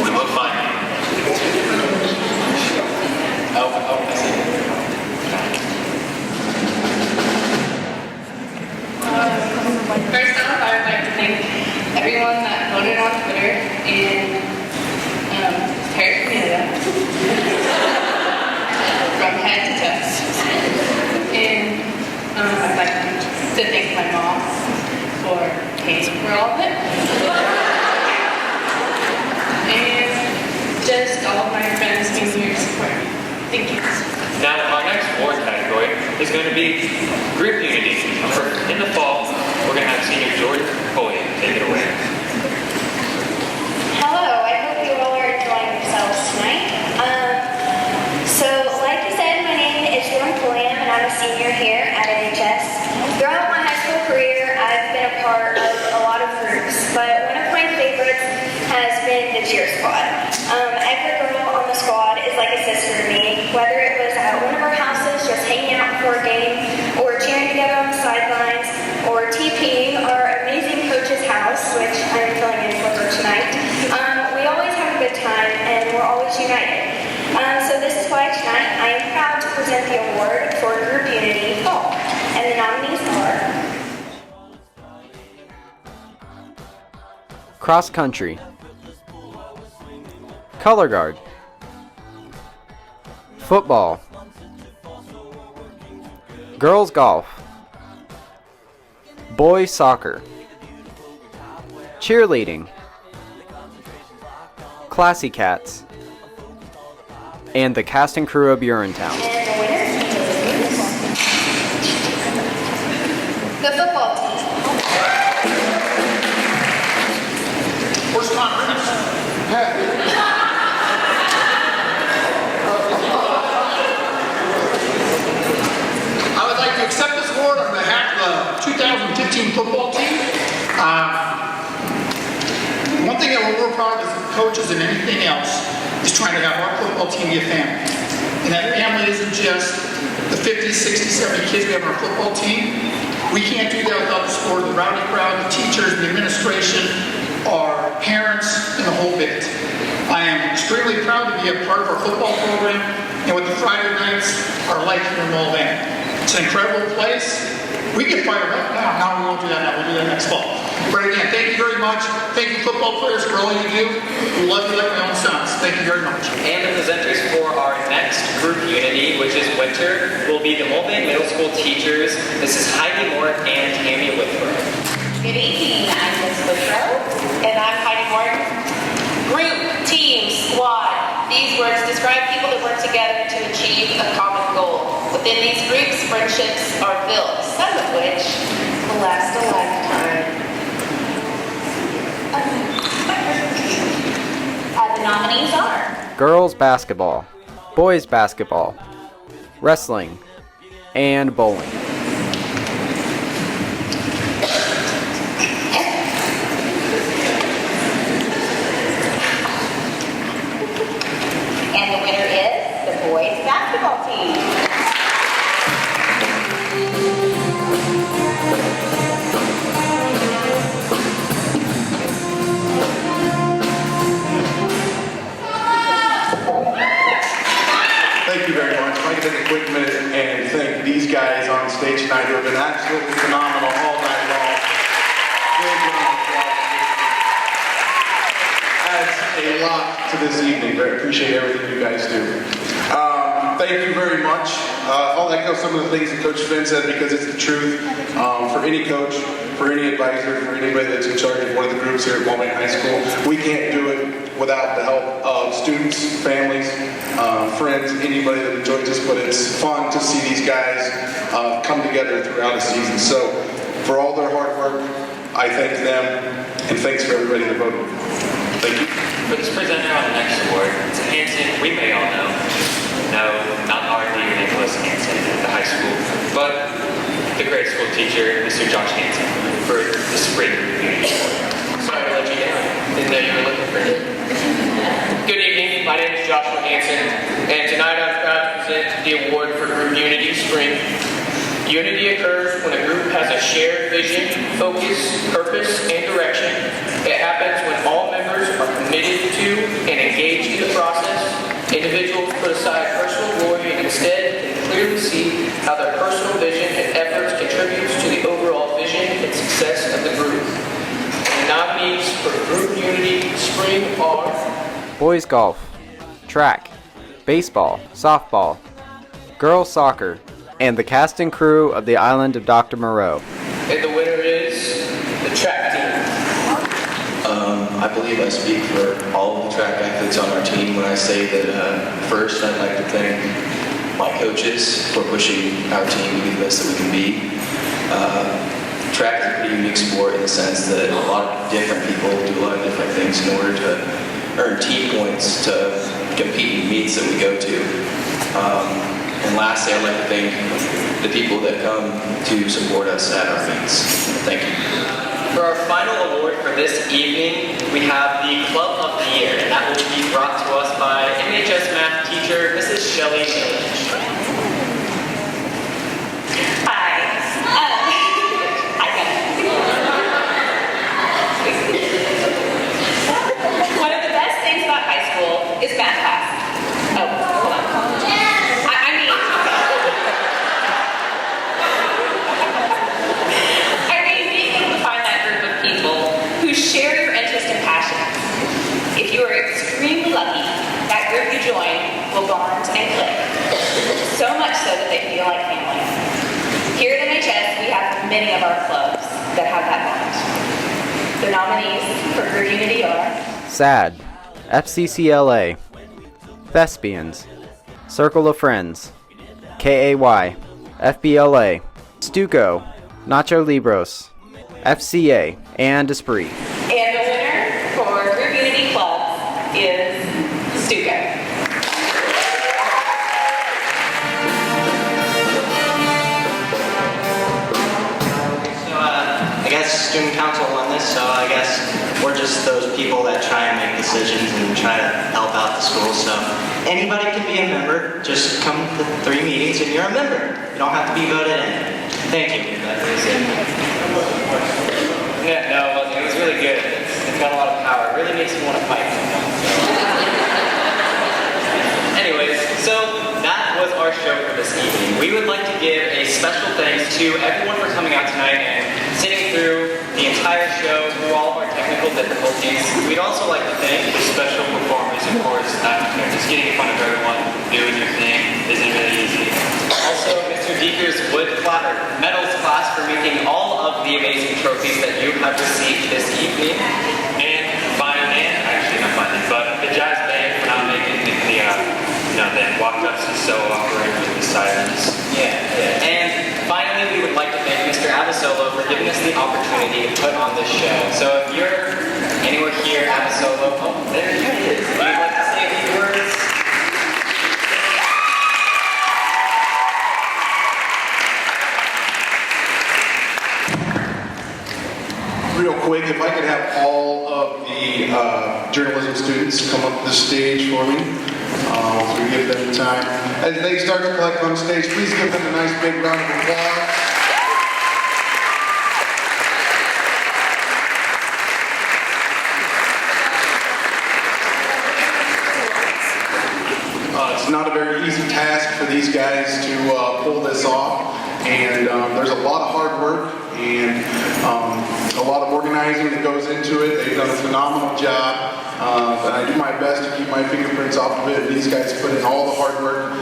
We look fine. Oh, I see. First off, I would like to thank everyone that voted on Twitter and paraphernalia from head to toe. And I'd like to thank my mom for paying for all of it. And just all of my friends being here to support me. Thank you. Now, our next award category is going to be group unity. In the fall, we're going to have senior Jordan Collier take it away. Hello, I hope you all are enjoying yourselves tonight. So, like you said, my name is Jordan Collier, and I'm a senior here at NHS. Throughout my high school career, I've been a part of a lot of groups, but one of my favorites has been the cheer squad. Every girl on the squad is like a sister to me, whether it was at one of our houses just hanging out before a game, or cheering together on the sidelines, or TPing our amazing coach's house, which I'm filling in for her tonight. We always have a good time, and we're always united. So this is why tonight I am proud to present the award for Group Unity Fall, and the nominees are Cross country. Color guard. Football. Girls golf. Boys soccer. Cheerleading. Classy Cats. And the cast and crew of Urinetown. the football team. Where's Connor? I would like to accept this award on behalf of the 2015 football team. One thing that we're more proud of as coaches than anything else is trying to have our football team be a family. And that family isn't just the 50, 60, 70 kids we have on our football team. We can't do that without the support of the rowdy crowd, the teachers, the administration, our parents, and the whole bit. I am extremely proud to be a part of our football program and what the Friday nights are like here in Mulvane. It's an incredible place. We get fired up now. Now we won't do that now. We'll do that next fall. But again, thank you very much. Thank you, football players, for all you do. We love you like my own sons. Thank you very much. And the presenters for our next group unity, which is winter, will be the Mulvane Middle School teachers. This is Heidi Moore and Tammy Withrow. Good evening, I'm Ms. Withrow. And I'm Heidi Moore. Group, team, squad. These words describe people that work together to achieve a common goal. Within these groups, friendships are built, some of which will last a lifetime. The nominees are Girls basketball, boys basketball, wrestling, and bowling. And the winner is the boys basketball team. lot to this evening. I appreciate everything you guys do. Thank you very much. I'll echo some of the things that Coach Finn said because it's the truth. For any coach, for any advisor, for anybody that's in charge of one of the groups here at Mulvane High School, we can't do it without the help of students, families, friends, anybody that enjoys this, but it's fun to see these guys come together throughout a season. So for all their hard work, I thank them, and thanks for everybody that voted. Thank you. For this presenter on the next award, it's a Hanson we may all know. No, not our dear Nicholas Hanson at the high school, but the grade school teacher, Mr. Josh Hanson, for the spring community award. Sorry to let you down. Didn't know you were looking for it. Good evening. My name is Joshua Hanson, and tonight I'm proud to present the award for Group Unity Spring. Unity occurs when a group has a shared vision, focus, purpose, and direction. It happens when all members are committed to and engaged in the process. Individuals put aside personal glory and instead can clearly see how their personal vision and efforts contributes to the overall vision and success of the group. The nominees for Group Unity Spring are Boys golf, track, baseball, softball, girls soccer, and the cast and crew of the Island of Dr. Moreau. And the winner is the track team. I believe I speak for all of the track athletes on our team when I say that first I'd like to thank my coaches for pushing our team to be the best that we can be. Track is a pretty unique sport in the sense that a lot of different people do a lot of different things in order to earn team points to compete in meets that we go to. And lastly, I'd like to thank the people that come to support us at our meets. Thank you. For our final award for this evening, we have the Club of the Year, and that will be brought to us by MHS math teacher, Mrs. Shelley Village. One of the best things about high school is math class. Oh, hold on. Being able to find that group of people who share your interest and passions. If you are extremely lucky, that group you join will bond and click. So much so that they feel like family. Here at MHS, we have many of our clubs that have that bond. The nominees for Group Unity are SAD, FCCLA, Thespians, Circle of Friends, KAY, FBLA, Stuco, Nacho Libros, FCA, and Esprit. And the winner for Group Unity Club is Stuco. So I guess student council won this, so I guess we're just those people that try and make decisions and try to help out the school. So anybody can be a member. Just come to 3 meetings and you're a member. You don't have to be voted in. Thank you. Yeah, no, it was really good. It's got a lot of power. It really makes me want to fight. Anyways, so that was our show for this evening. We would like to give a special thanks to everyone for coming out tonight and sitting through the entire show, through all of our technical difficulties. We'd also like to thank the special performers, of course. Just getting in front of everyone, doing your thing isn't really easy. Also, Mr. Deeker's wood medals class for making all of the amazing trophies that you have received this evening. And the jazz band for not making the walk-ups is so awkward with the sirens. Yeah. And finally, we would like to thank Mr. Abasolo for giving us the opportunity to put on this show. So if you're anywhere here, Abasolo, there he is. If you'd like to say a few words. Real quick, if I could have all of the journalism students come up to the stage for me. So we give them time. As they start to collect on stage, please give them a nice big round of applause. It's not a very easy task for these guys to pull this off, and there's a lot of hard work and a lot of organizing that goes into it. They've done a phenomenal job. and I do my best to keep my fingerprints off of it. These guys put in all the hard work,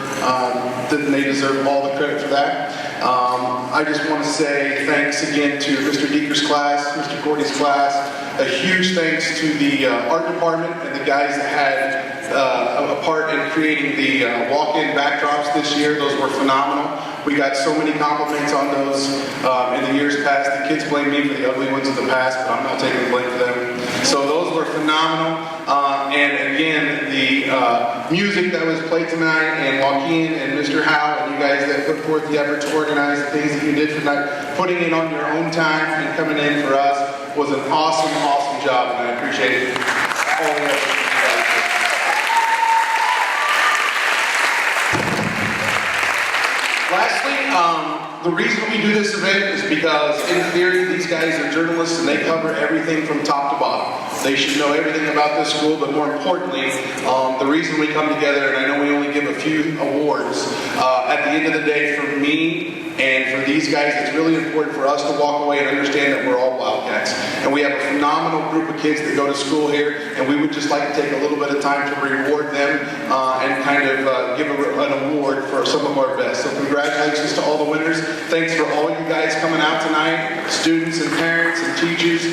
and they deserve all the credit for that. I just want to say thanks again to Mr. Deeker's class, Mr. Gordy's class. A huge thanks to the art department and the guys that had a part in creating the walk-in backdrops this year. Those were phenomenal. We got so many compliments on those in the years past. The kids blame me for the ugly ones of the past, but I'm not taking the blame for them. So those were phenomenal. And again, the music that was played tonight, and Joaquin and Mr. Howe, and you guys that put forth the effort to organize the things that you did tonight, putting in on your own time and coming in for us, was an awesome, awesome job, and I appreciate all the effort you guys did. Lastly, the reason we do this event is because, in theory, these guys are journalists and they cover everything from top to bottom. They should know everything about this school, but more importantly, the reason we come together, and I know we only give a few awards, at the end of the day, for me and for these guys, it's really important for us to walk away and understand that we're all Wildcats. And we have a phenomenal group of kids that go to school here, and we would just like to take a little bit of time to reward them and kind of give an award for some of our best. So congratulations to all the winners. Thanks for all you guys coming out tonight, students and parents and teachers,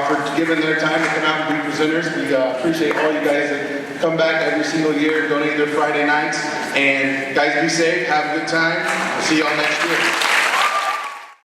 for giving their time to come out and be presenters. We appreciate all you guys that come back every single year and donate their Friday nights. And guys, be safe, have a good time. We'll see y'all next year.